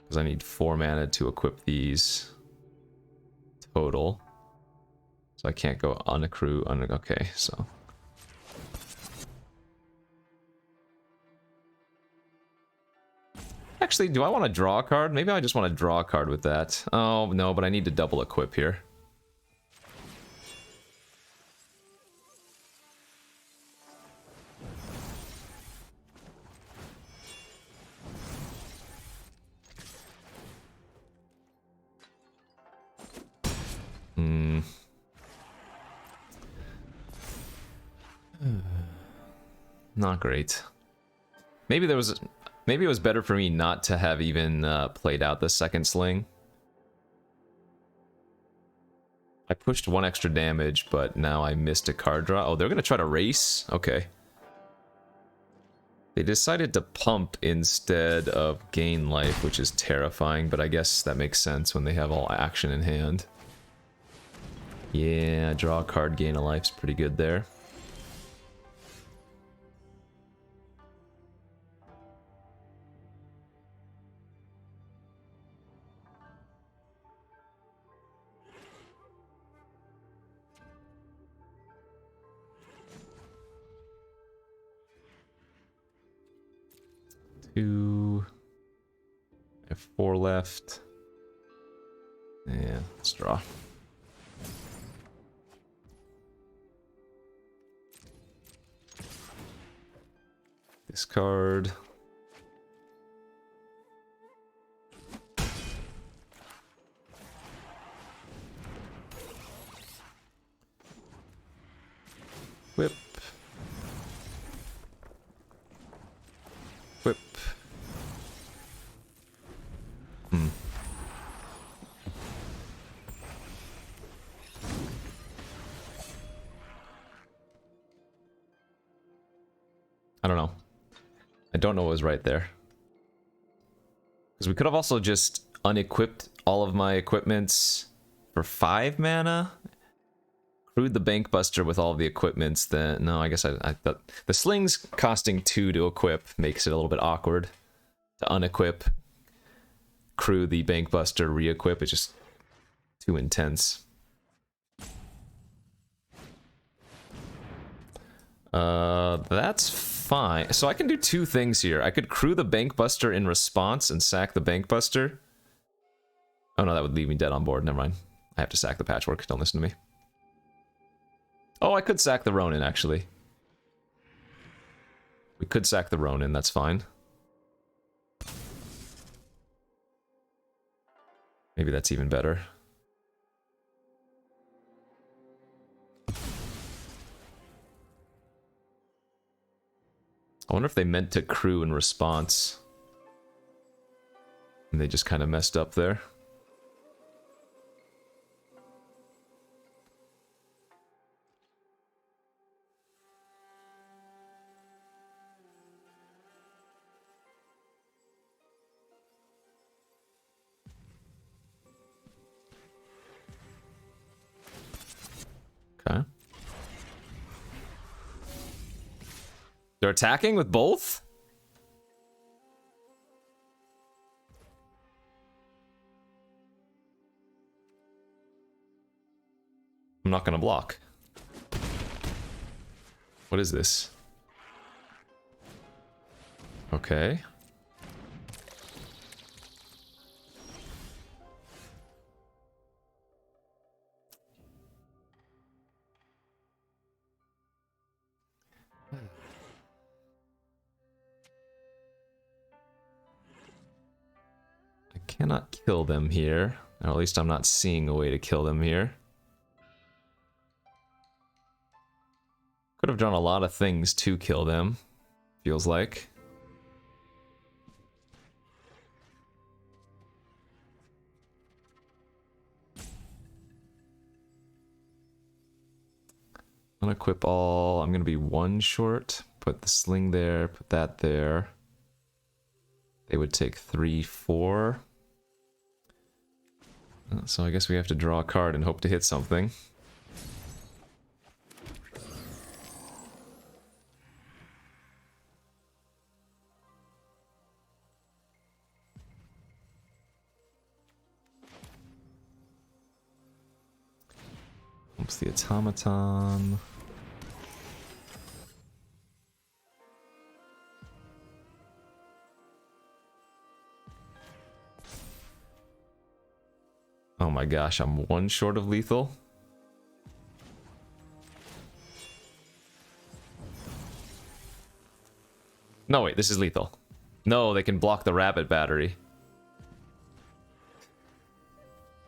Because I need 4 mana to equip these total. So I can't go unaccrue, okay, so. Actually, do I want to draw a card? Maybe I just want to draw a card with that. Oh, no, but I need to double equip here. Not great. Maybe it was better for me not to have even played out the second Sling. I pushed 1 extra damage, but now I missed a card draw. Oh, they're gonna try to race? Okay. They decided to pump instead of gain life, which is terrifying, but I guess that makes sense when they have all action in hand. Yeah, draw a card, gain a life's pretty good there. I have 4 left. Yeah, let's draw. Discard. Whip. Whip. I don't know. I don't know what was right there. Because we could have also just unequipped all of my equipments for 5 mana. Crewed the Bank Buster with all of the equipments. Then no, I guess I thought the Sling's costing 2 to equip makes it a little bit awkward to unequip. Crew the Bank Buster, re-equip. It's just too intense. That's fine. So I can do 2 things here. I could crew the Bank Buster in response and sack the Bank Buster. Oh no, that would leave me dead on board. Never mind. I have to sack the Patchwork. Don't listen to me. Oh, I could sack the Ronin, actually. We could sack the Ronin, that's fine. Maybe that's even better. I wonder if they meant to crew in response. And they just kind of messed up there. Okay. They're attacking with both? I'm not gonna block. What is this? Okay. I cannot kill them here. Or at least I'm not seeing a way to kill them here. Could have done a lot of things to kill them, feels like. Unequip all. I'm gonna be one short. Put the sling there, put that there. They would take 3, 4. So I guess we have to draw a card and hope to hit something. Oops, the automaton. Oh my gosh, I'm one short of lethal. No, wait, this is lethal. No, they can block the rabbit battery.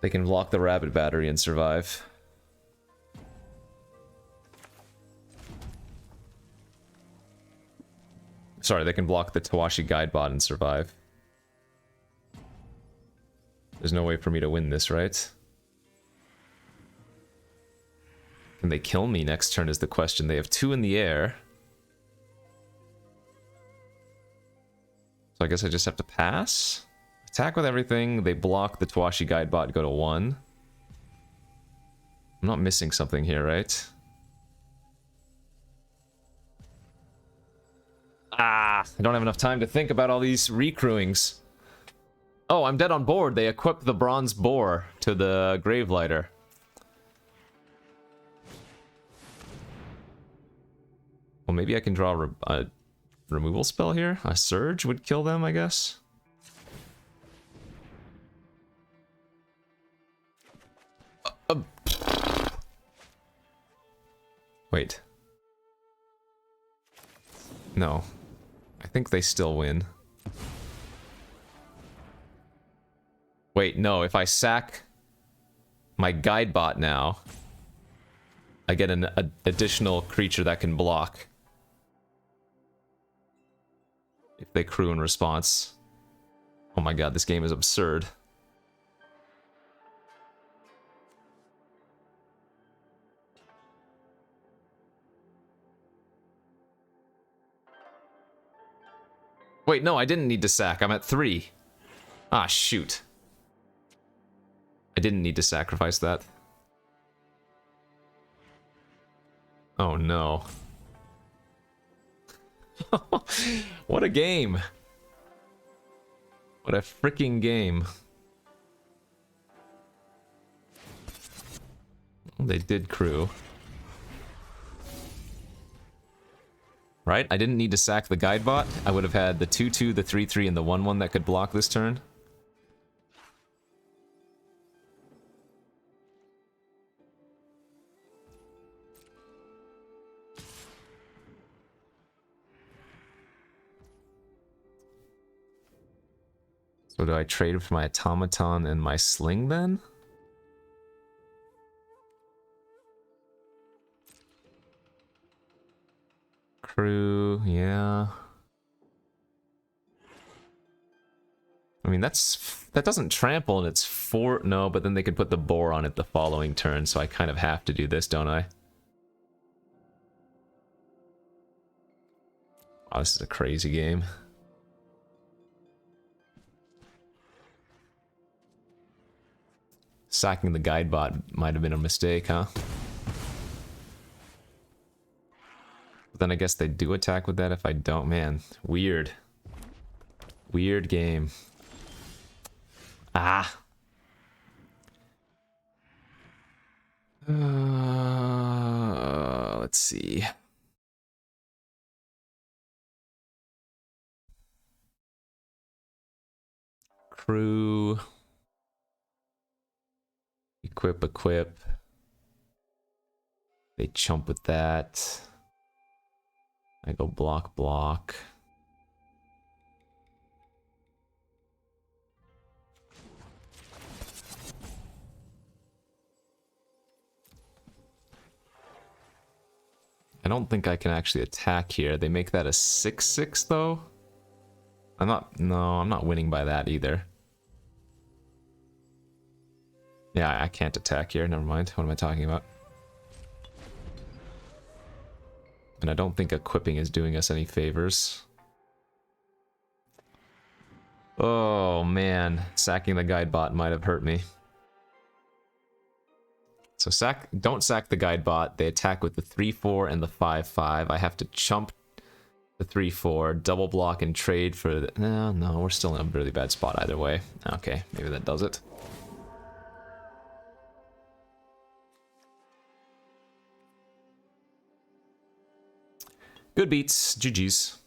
They can block the rabbit battery and survive. Sorry, they can block the Tawashi Guidebot and survive. There's no way for me to win this, right? Can they kill me next turn is the question. They have 2 in the air. So I guess I just have to pass? Attack with everything. They block the Tawashi Guidebot, go to 1. I'm not missing something here, right? Ah, I don't have enough time to think about all these recrewings. Oh, I'm dead on board. They equip the bronze boar to the Gravelighter. Well, maybe I can draw a removal spell here. A surge would kill them, I guess. Wait. No. I think they still win. Wait, no, if I sack my Guidebot now, I get an additional creature that can block. If they crew in response. Oh my god, this game is absurd. Wait, no, I didn't need to sack. I'm at 3. Ah, shoot. I didn't need to sacrifice that. Oh no. What a game. What a freaking game. They did crew. Right? I didn't need to sack the Guidebot. I would have had the 2/2, the 3/3, and the 1/1 that could block this turn. So do I trade for my automaton and my sling then? Crew, yeah. I mean, that doesn't trample, and it's 4... No, but then they could put the boar on it the following turn, so I kind of have to do this, don't I? Oh, this is a crazy game. Sacking the guide bot might have been a mistake, huh? But then I guess they do attack with that if I don't. Man, weird. Weird game. Ah. Let's see. Crew. Equip. They chump with that. I go block. I don't think I can actually attack here. They make that a 6/6 though. I'm not winning by that either. Yeah, I can't attack here. Never mind. What am I talking about? And I don't think equipping is doing us any favors. Oh man, sacking the guide bot might have hurt me. So don't sack the guide bot. They attack with the 3/4 and the 5/5. I have to chump the 3/4, double block and trade for the... No, we're still in a really bad spot either way. Okay, maybe that does it. Good beats. GG's.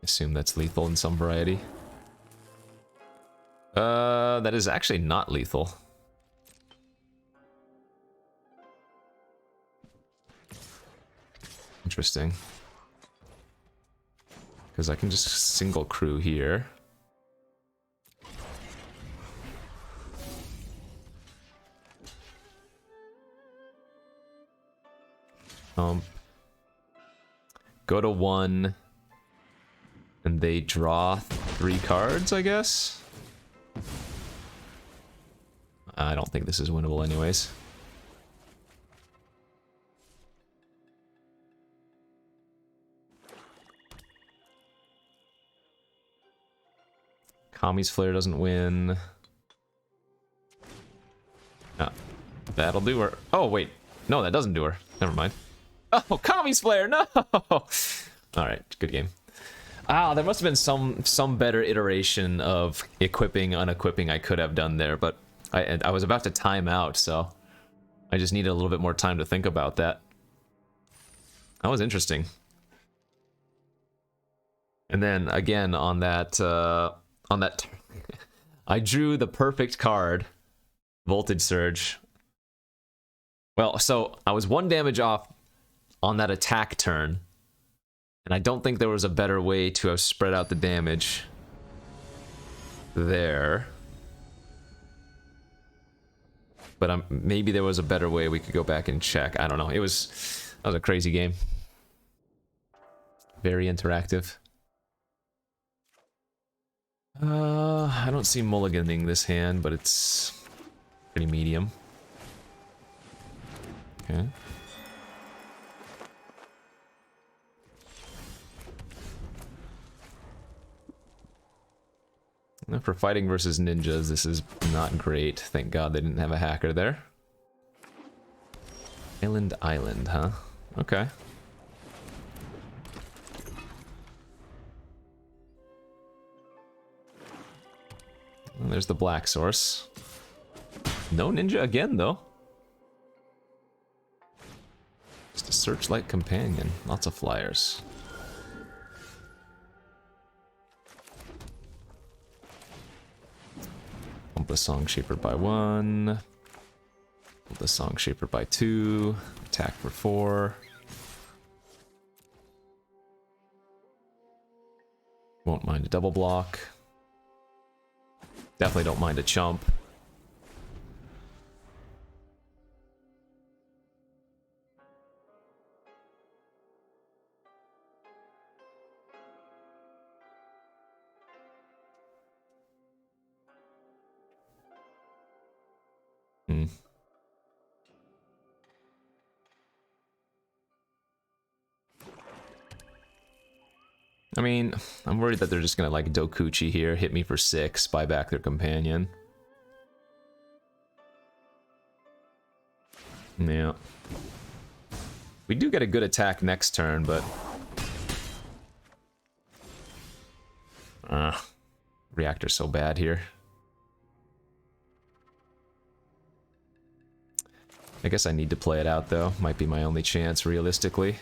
Assume that's lethal in some variety. That is actually not lethal. Interesting. Because I can just single crew here. Go to 1. And they draw 3 cards, I guess? I don't think this is winnable anyways. Kami's Flare doesn't win. Ah, that'll do her. Oh, wait. No, that doesn't do her. Never mind. Oh, Kami's Flare! No! Alright, good game. Ah, there must have been some better iteration of equipping, unequipping I could have done there, but I was about to time out, so I just needed a little bit more time to think about that. That was interesting. And then again on that I drew the perfect card, Voltage Surge. Well, so I was 1 damage off on that attack turn. And I don't think there was a better way to have spread out the damage there. But maybe there was a better way we could go back and check. I don't know. That was a crazy game. Very interactive. I don't see mulliganing this hand, but it's pretty medium. Okay. For fighting versus ninjas, this is not great. Thank God they didn't have a hacker there. Island, huh? Okay. And there's the black source. No ninja again, though. Just a searchlight companion. Lots of flyers. Pump the Song Shaper by 1. Pump the Song Shaper by 2. Attack for 4. Won't mind a double block. Definitely don't mind a chump. I mean, I'm worried that they're just gonna like Dokuchi here, hit me for 6, buy back their companion. Yeah. We do get a good attack next turn, but... Reactor's so bad here. I guess I need to play it out, though. Might be my only chance, realistically.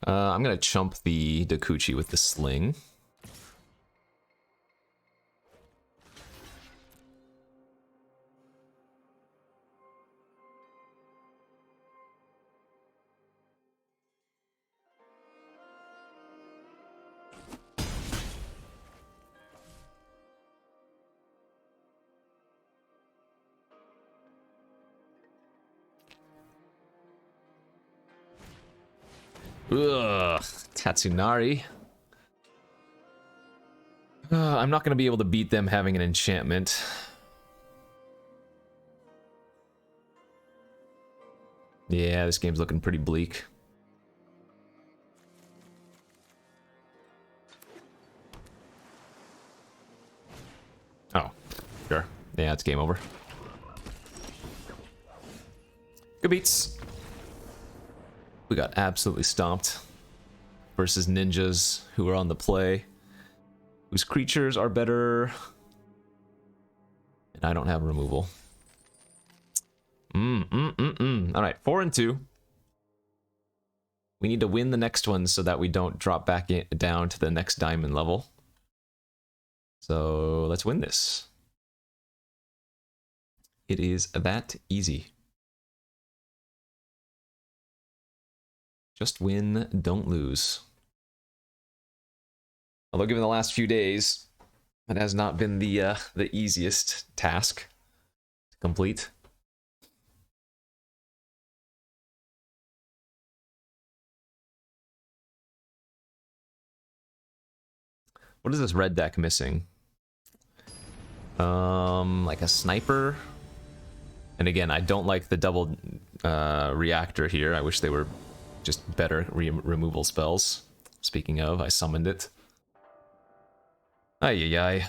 I'm gonna chump the Dokuchi with the sling. Ugh, Tatsunari. I'm not going to be able to beat them having an enchantment. Yeah, this game's looking pretty bleak. Oh, sure. Yeah, it's game over. Good beats. We got absolutely stomped versus ninjas who are on the play, whose creatures are better, and I don't have removal. All right, 4 and 2. We need to win the next one so that we don't drop back down to the next diamond level. So let's win this. It is that easy. Just win, don't lose. Although given the last few days, it has not been the easiest task to complete. What is this red deck missing? Like a sniper. And again, I don't like the double reactor here. I wish they were just better removal spells. Speaking of, I summoned it. Ay ay ay.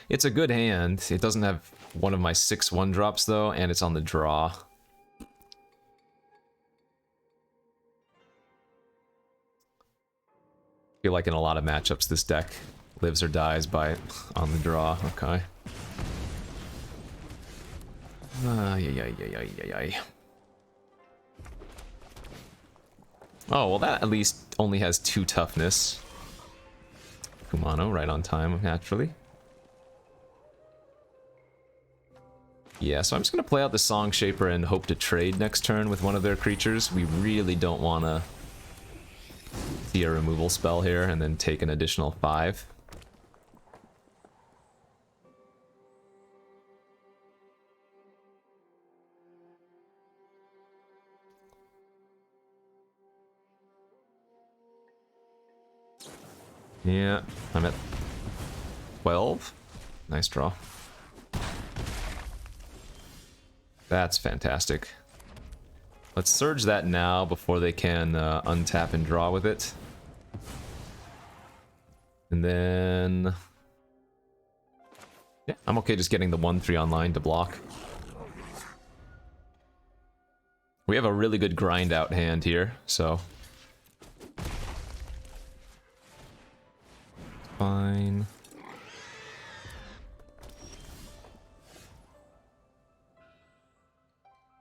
It's a good hand. It doesn't have one of my 6 1-drops though, and it's on the draw. I feel like in a lot of matchups this deck lives or dies by on the draw. Okay. Ay, ay, ay, ay, ay, ay. Oh, well that at least only has 2 toughness. Kumano, right on time, naturally. Yeah, so I'm just gonna play out the Song Shaper and hope to trade next turn with one of their creatures. We really don't wanna see a removal spell here and then take an additional 5. Yeah, I'm at 12. Nice draw. That's fantastic. Let's surge that now before they can untap and draw with it. And then... yeah, I'm okay just getting the 1/3 online to block. We have a really good grind out hand here, so... fine.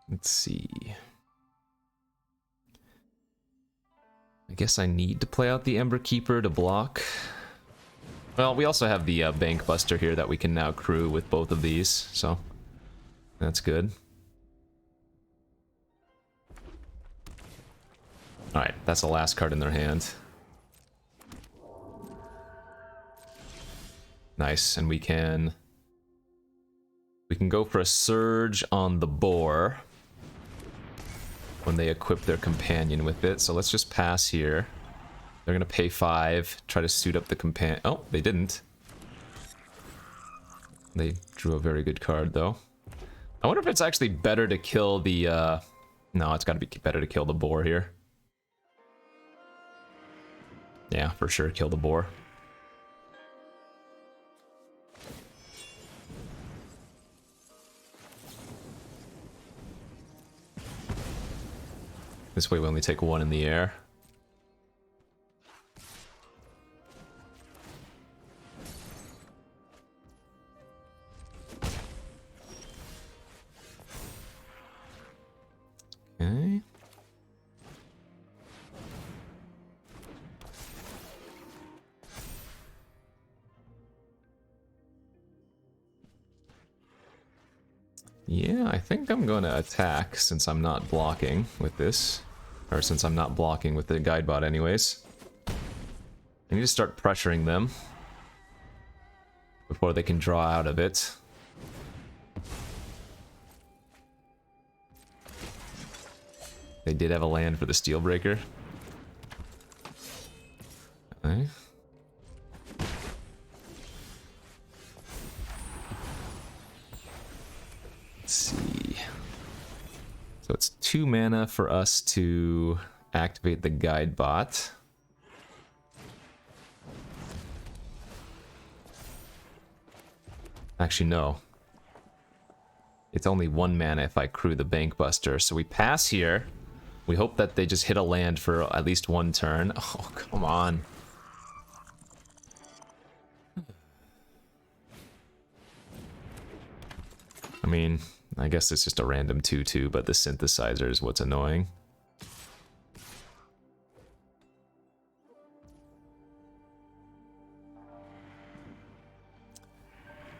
Let's see. I guess I need to play out the Ember Keeper to block. Well, we also have the Bank Buster here that we can now crew with both of these, so that's good. Alright, that's the last card in their hand. Nice, and we can go for a Surge on the Boar. when they equip their companion with it. So let's just pass here. They're gonna pay 5, try to suit up the companion. Oh, they didn't. They drew a very good card, though. I wonder if it's actually better to kill the, No, it's gotta be better to kill the boar here. Yeah, for sure, kill the boar. This way we only take 1 in the air. Okay. Yeah, I think I'm going to attack since I'm not blocking with this. Or since I'm not blocking with the guidebot anyways. I need to start pressuring them before they can draw out of it. They did have a land for the Steel Breaker. Okay. Let's see. So it's 2 mana for us to activate the guide bot. Actually, no. It's only 1 mana if I crew the Bank Buster. So we pass here. We hope that they just hit a land for at least 1 turn. Oh, come on. I mean, I guess it's just a random 2/2, but the synthesizer is what's annoying.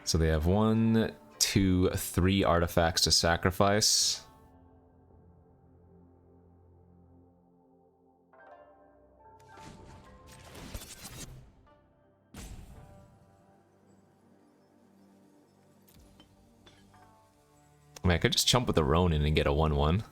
So they have 1, 2, 3 artifacts to sacrifice. I mean, I could just chump with the Ronin and get a 1/1.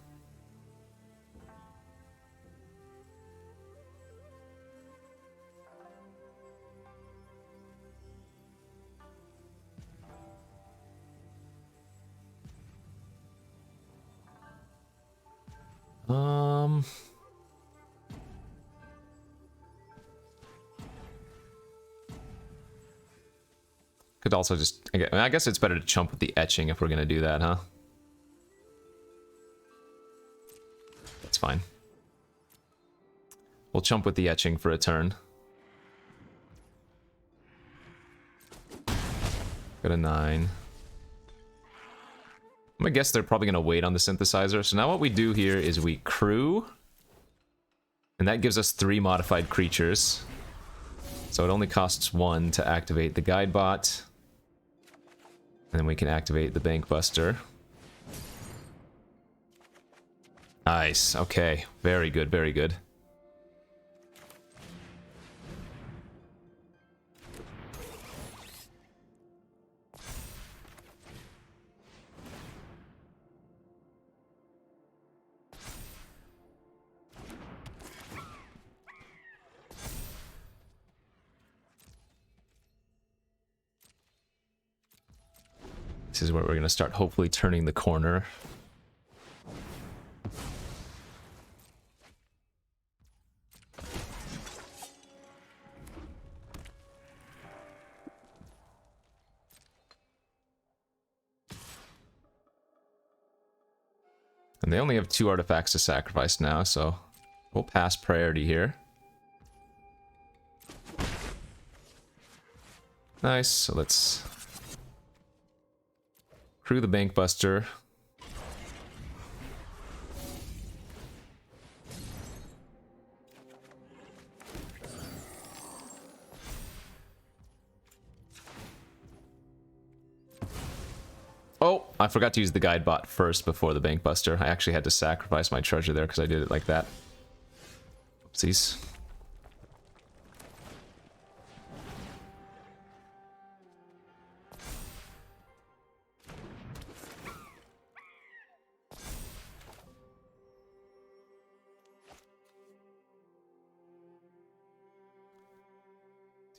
Could also just... I guess it's better to chump with the etching if we're gonna do that, huh? That's fine. We'll chump with the etching for a turn. Got a 9. I'm gonna guess they're probably gonna wait on the synthesizer. So now what we do here is we crew. And that gives us 3 modified creatures. So it only costs 1 to activate the guide bot. And then we can activate the Bank Buster. Nice. Okay. Very good, very good. This is where we're going to start hopefully turning the corner. And they only have 2 artifacts to sacrifice now, so we'll pass priority here. Nice, so let's crew the Bank Buster. Oh, I forgot to use the guide bot first before the Bank Buster. I actually had to sacrifice my treasure there because I did it like that. Oopsies.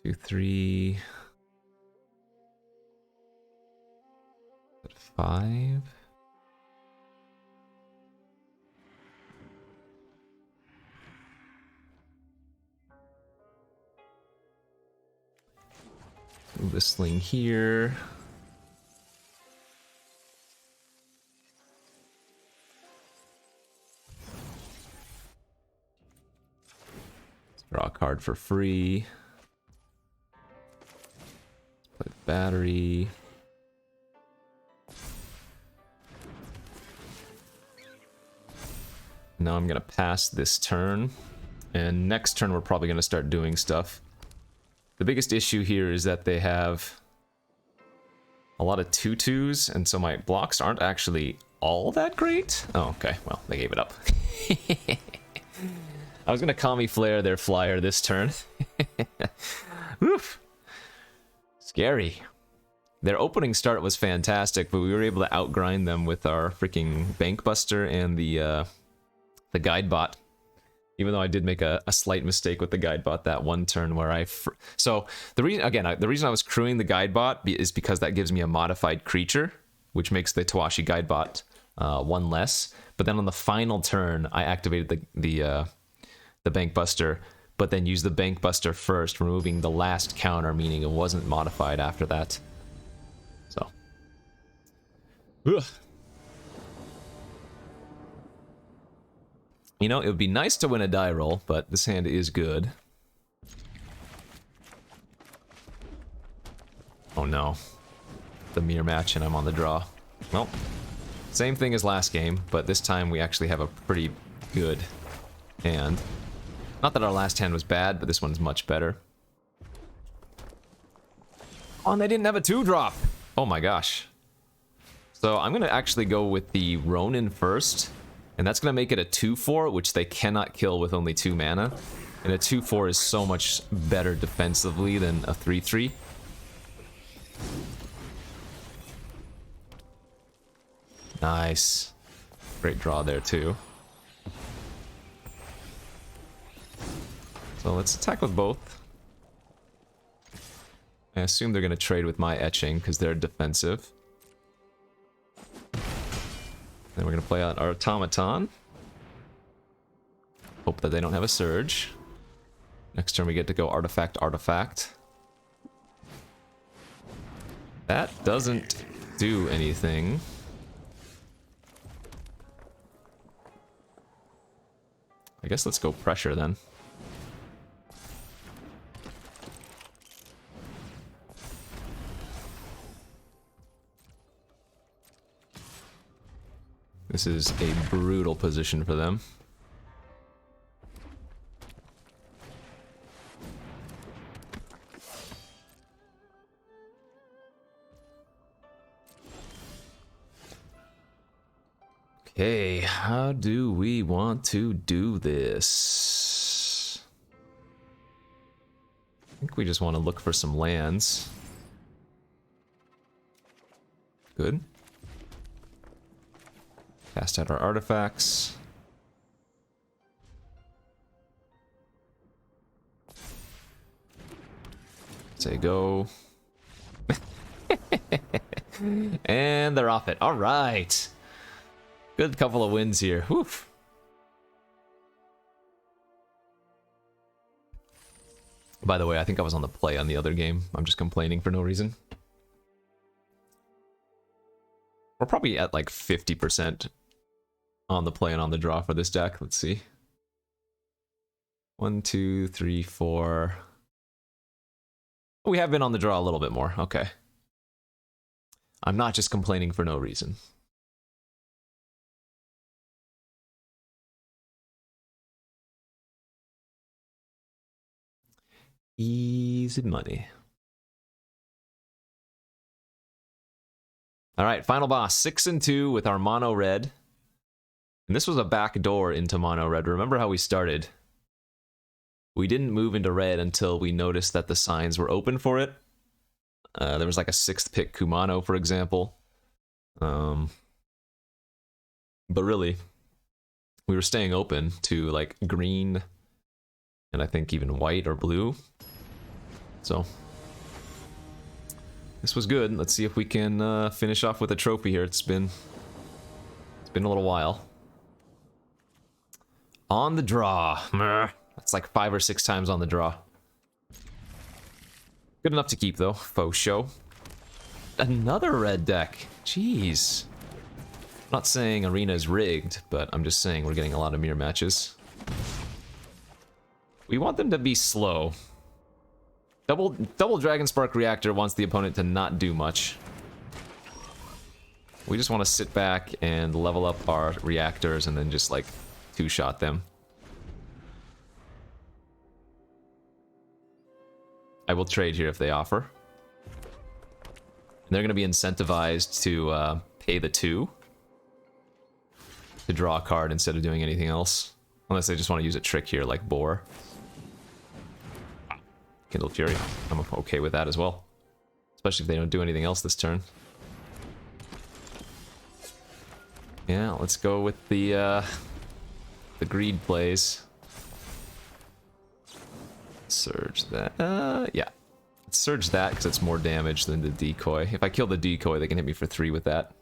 2, 3, 5. Move this sling here. Let's draw a card for free. Play the battery. Now I'm gonna pass this turn, and next turn we're probably gonna start doing stuff. The biggest issue here is that they have a lot of 2/2s, and so my blocks aren't actually all that great. Oh, okay, well, they gave it up. I was gonna Kami Flare their flyer this turn. Oof. Scary. Their opening start was fantastic, but we were able to outgrind them with our freaking Bank Buster and the Guide Bot. Even though I did make a slight mistake with the Guide Bot that one turn where so the reason I was crewing the Guide Bot is because that gives me a modified creature, which makes the Tawashi Guide Bot one less. But then on the final turn, I activated the Bank Buster, but then used the Bank Buster first, removing the last counter, meaning it wasn't modified after that. So, ugh. You know, it would be nice to win a die roll, but this hand is good. Oh no. The mirror match and I'm on the draw. Well, same thing as last game, but this time we actually have a pretty good hand. Not that our last hand was bad, but this one's much better. Oh, and they didn't have a 2-drop! Oh my gosh. So I'm gonna actually go with the Ronin first. And that's going to make it a 2/4, which they cannot kill with only 2 mana. And a 2/4 is so much better defensively than a 3/3. Nice. Great draw there, too. So let's attack with both. I assume they're going to trade with my etching, because they're defensive. Then we're going to play out our Automaton. Hope that they don't have a Surge. Next turn we get to go Artifact, Artifact. That doesn't do anything. I guess let's go Pressure then. This is a brutal position for them. Okay, how do we want to do this? I think we just want to look for some lands. Good. Cast out our artifacts. Say go. And they're off it. All right. Good couple of wins here. Whew. By the way, I think I was on the play on the other game. I'm just complaining for no reason. We're probably at like 50% on the play and on the draw for this deck. Let's see. 1, 2, 3, 4. We have been on the draw a little bit more. Okay. I'm not just complaining for no reason. Easy money. All right, final boss, 6 and 2 with our mono red. And this was a back door into mono red. Remember how we started? We didn't move into red until we noticed that the signs were open for it. There was like a 6th pick Kumano, for example. But really, we were staying open to like green and I think even white or blue. So this was good. Let's see if we can finish off with a trophy here. It's been a little while. On the draw. That's like 5 or 6 times on the draw. Good enough to keep though. Faux show. Another red deck. Jeez. I'm not saying Arena is rigged, but I'm just saying we're getting a lot of mirror matches. We want them to be slow. Double Dragon Spark Reactor wants the opponent to not do much. We just want to sit back and level up our reactors and then just like 2-shot them. I will trade here if they offer. And they're going to be incentivized to pay the 2 to draw a card instead of doing anything else. Unless they just want to use a trick here like Boar. Kindle Fury. I'm okay with that as well. Especially if they don't do anything else this turn. Yeah, let's go with the greed plays. Surge that. Yeah. Let's surge that because it's more damage than the decoy. If I kill the decoy, they can hit me for 3 with that.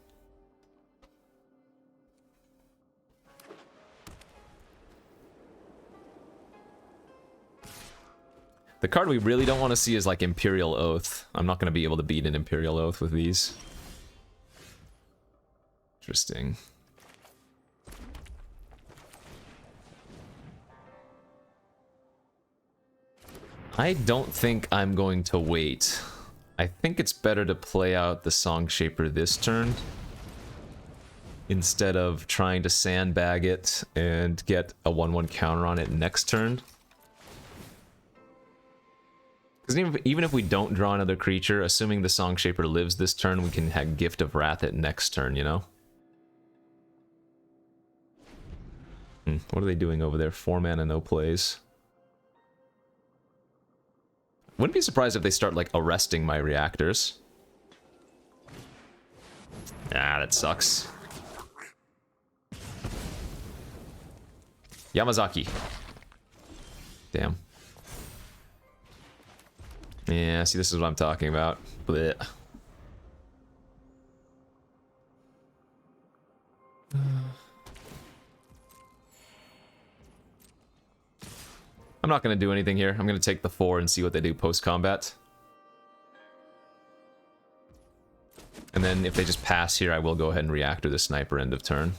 The card we really don't want to see is like Imperial Oath. I'm not going to be able to beat an Imperial Oath with these. Interesting. I don't think I'm going to wait. I think it's better to play out the Song Shaper this turn instead of trying to sandbag it and get a 1/1 counter on it next turn. Because even if we don't draw another creature, assuming the Song Shaper lives this turn, we can have Gift of Wrath it next turn, you know? What are they doing over there? 4 mana, no plays. Wouldn't be surprised if they start, like, arresting my reactors. Ah, that sucks. Yamazaki. Damn. Yeah, see, this is what I'm talking about. Blech. I'm not going to do anything here. I'm going to take the 4 and see what they do post-combat. And then if they just pass here, I will go ahead and reactor the sniper end of turn.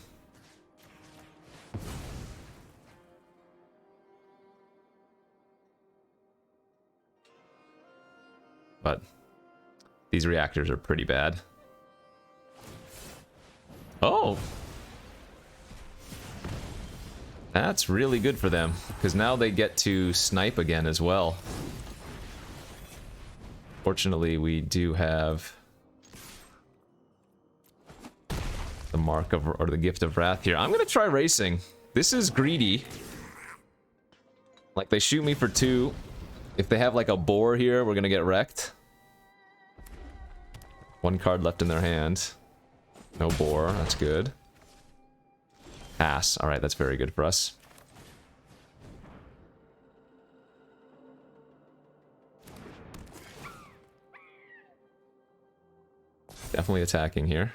But these reactors are pretty bad. Oh! That's really good for them, because now they get to snipe again as well. Fortunately, we do have the mark of, or the Gift of Wrath here. I'm gonna try racing. This is greedy. Like, they shoot me for 2. If they have like a boar here, we're gonna get wrecked. 1 card left in their hand. No boar, that's good. Pass. Alright, that's very good for us. Definitely attacking here.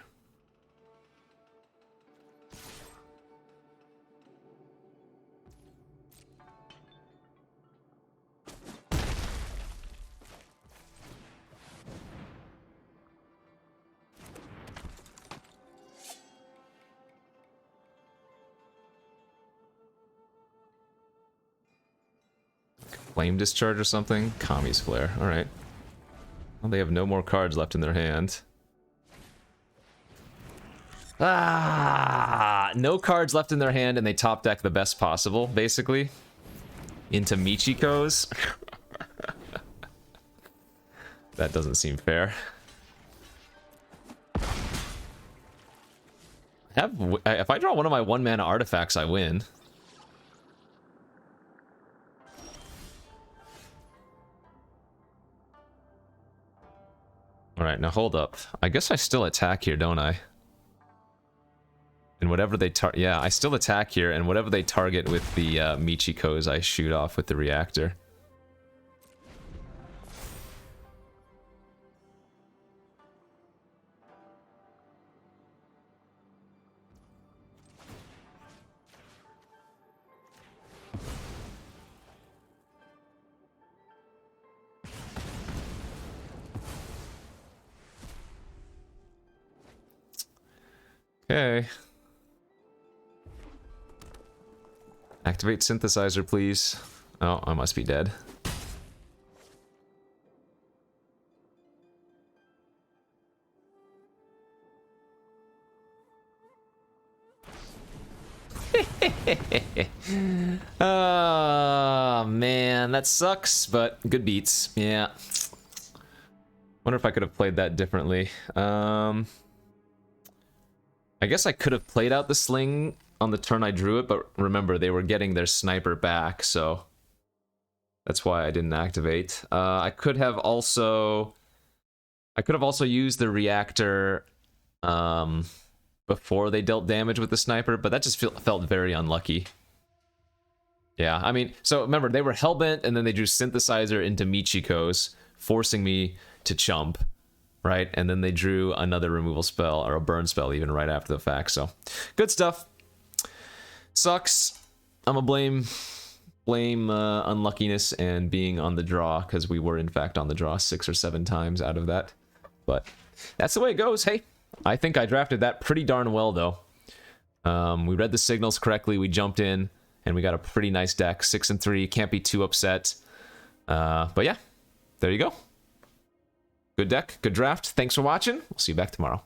Flame Discharge or something? Kami's Flare. Alright. Well, they have no more cards left in their hand. Ah! No cards left in their hand and they top deck the best possible, basically. Into Michiko's. That doesn't seem fair. If I draw one of my 1-mana artifacts, I win. Alright, now hold up. I guess I still attack here, don't I? And whatever they yeah, I still attack here, and whatever they target with the Michiko's, I shoot off with the reactor. Okay. Activate synthesizer, please. Oh, I must be dead. Oh, man, that sucks, but good beats. Yeah. Wonder if I could have played that differently. I guess I could have played out the sling on the turn I drew it, but remember, they were getting their sniper back, so that's why I didn't activate. I could have also used the reactor before they dealt damage with the sniper, but that just felt very unlucky. Yeah, I mean, so remember, they were Hellbent, and then they drew Synthesizer into Michiko's, forcing me to chump, right? And then they drew another removal spell, or a burn spell even right after the fact, so good stuff. Sucks. I'm gonna blame unluckiness and being on the draw, because we were in fact on the draw 6 or 7 times out of that. But that's the way it goes. Hey, I think I drafted that pretty darn well, though. We read the signals correctly, we jumped in, and we got a pretty nice deck. 6 and 3, can't be too upset. But yeah, there you go. Good deck, good draft. Thanks for watching. We'll see you back tomorrow.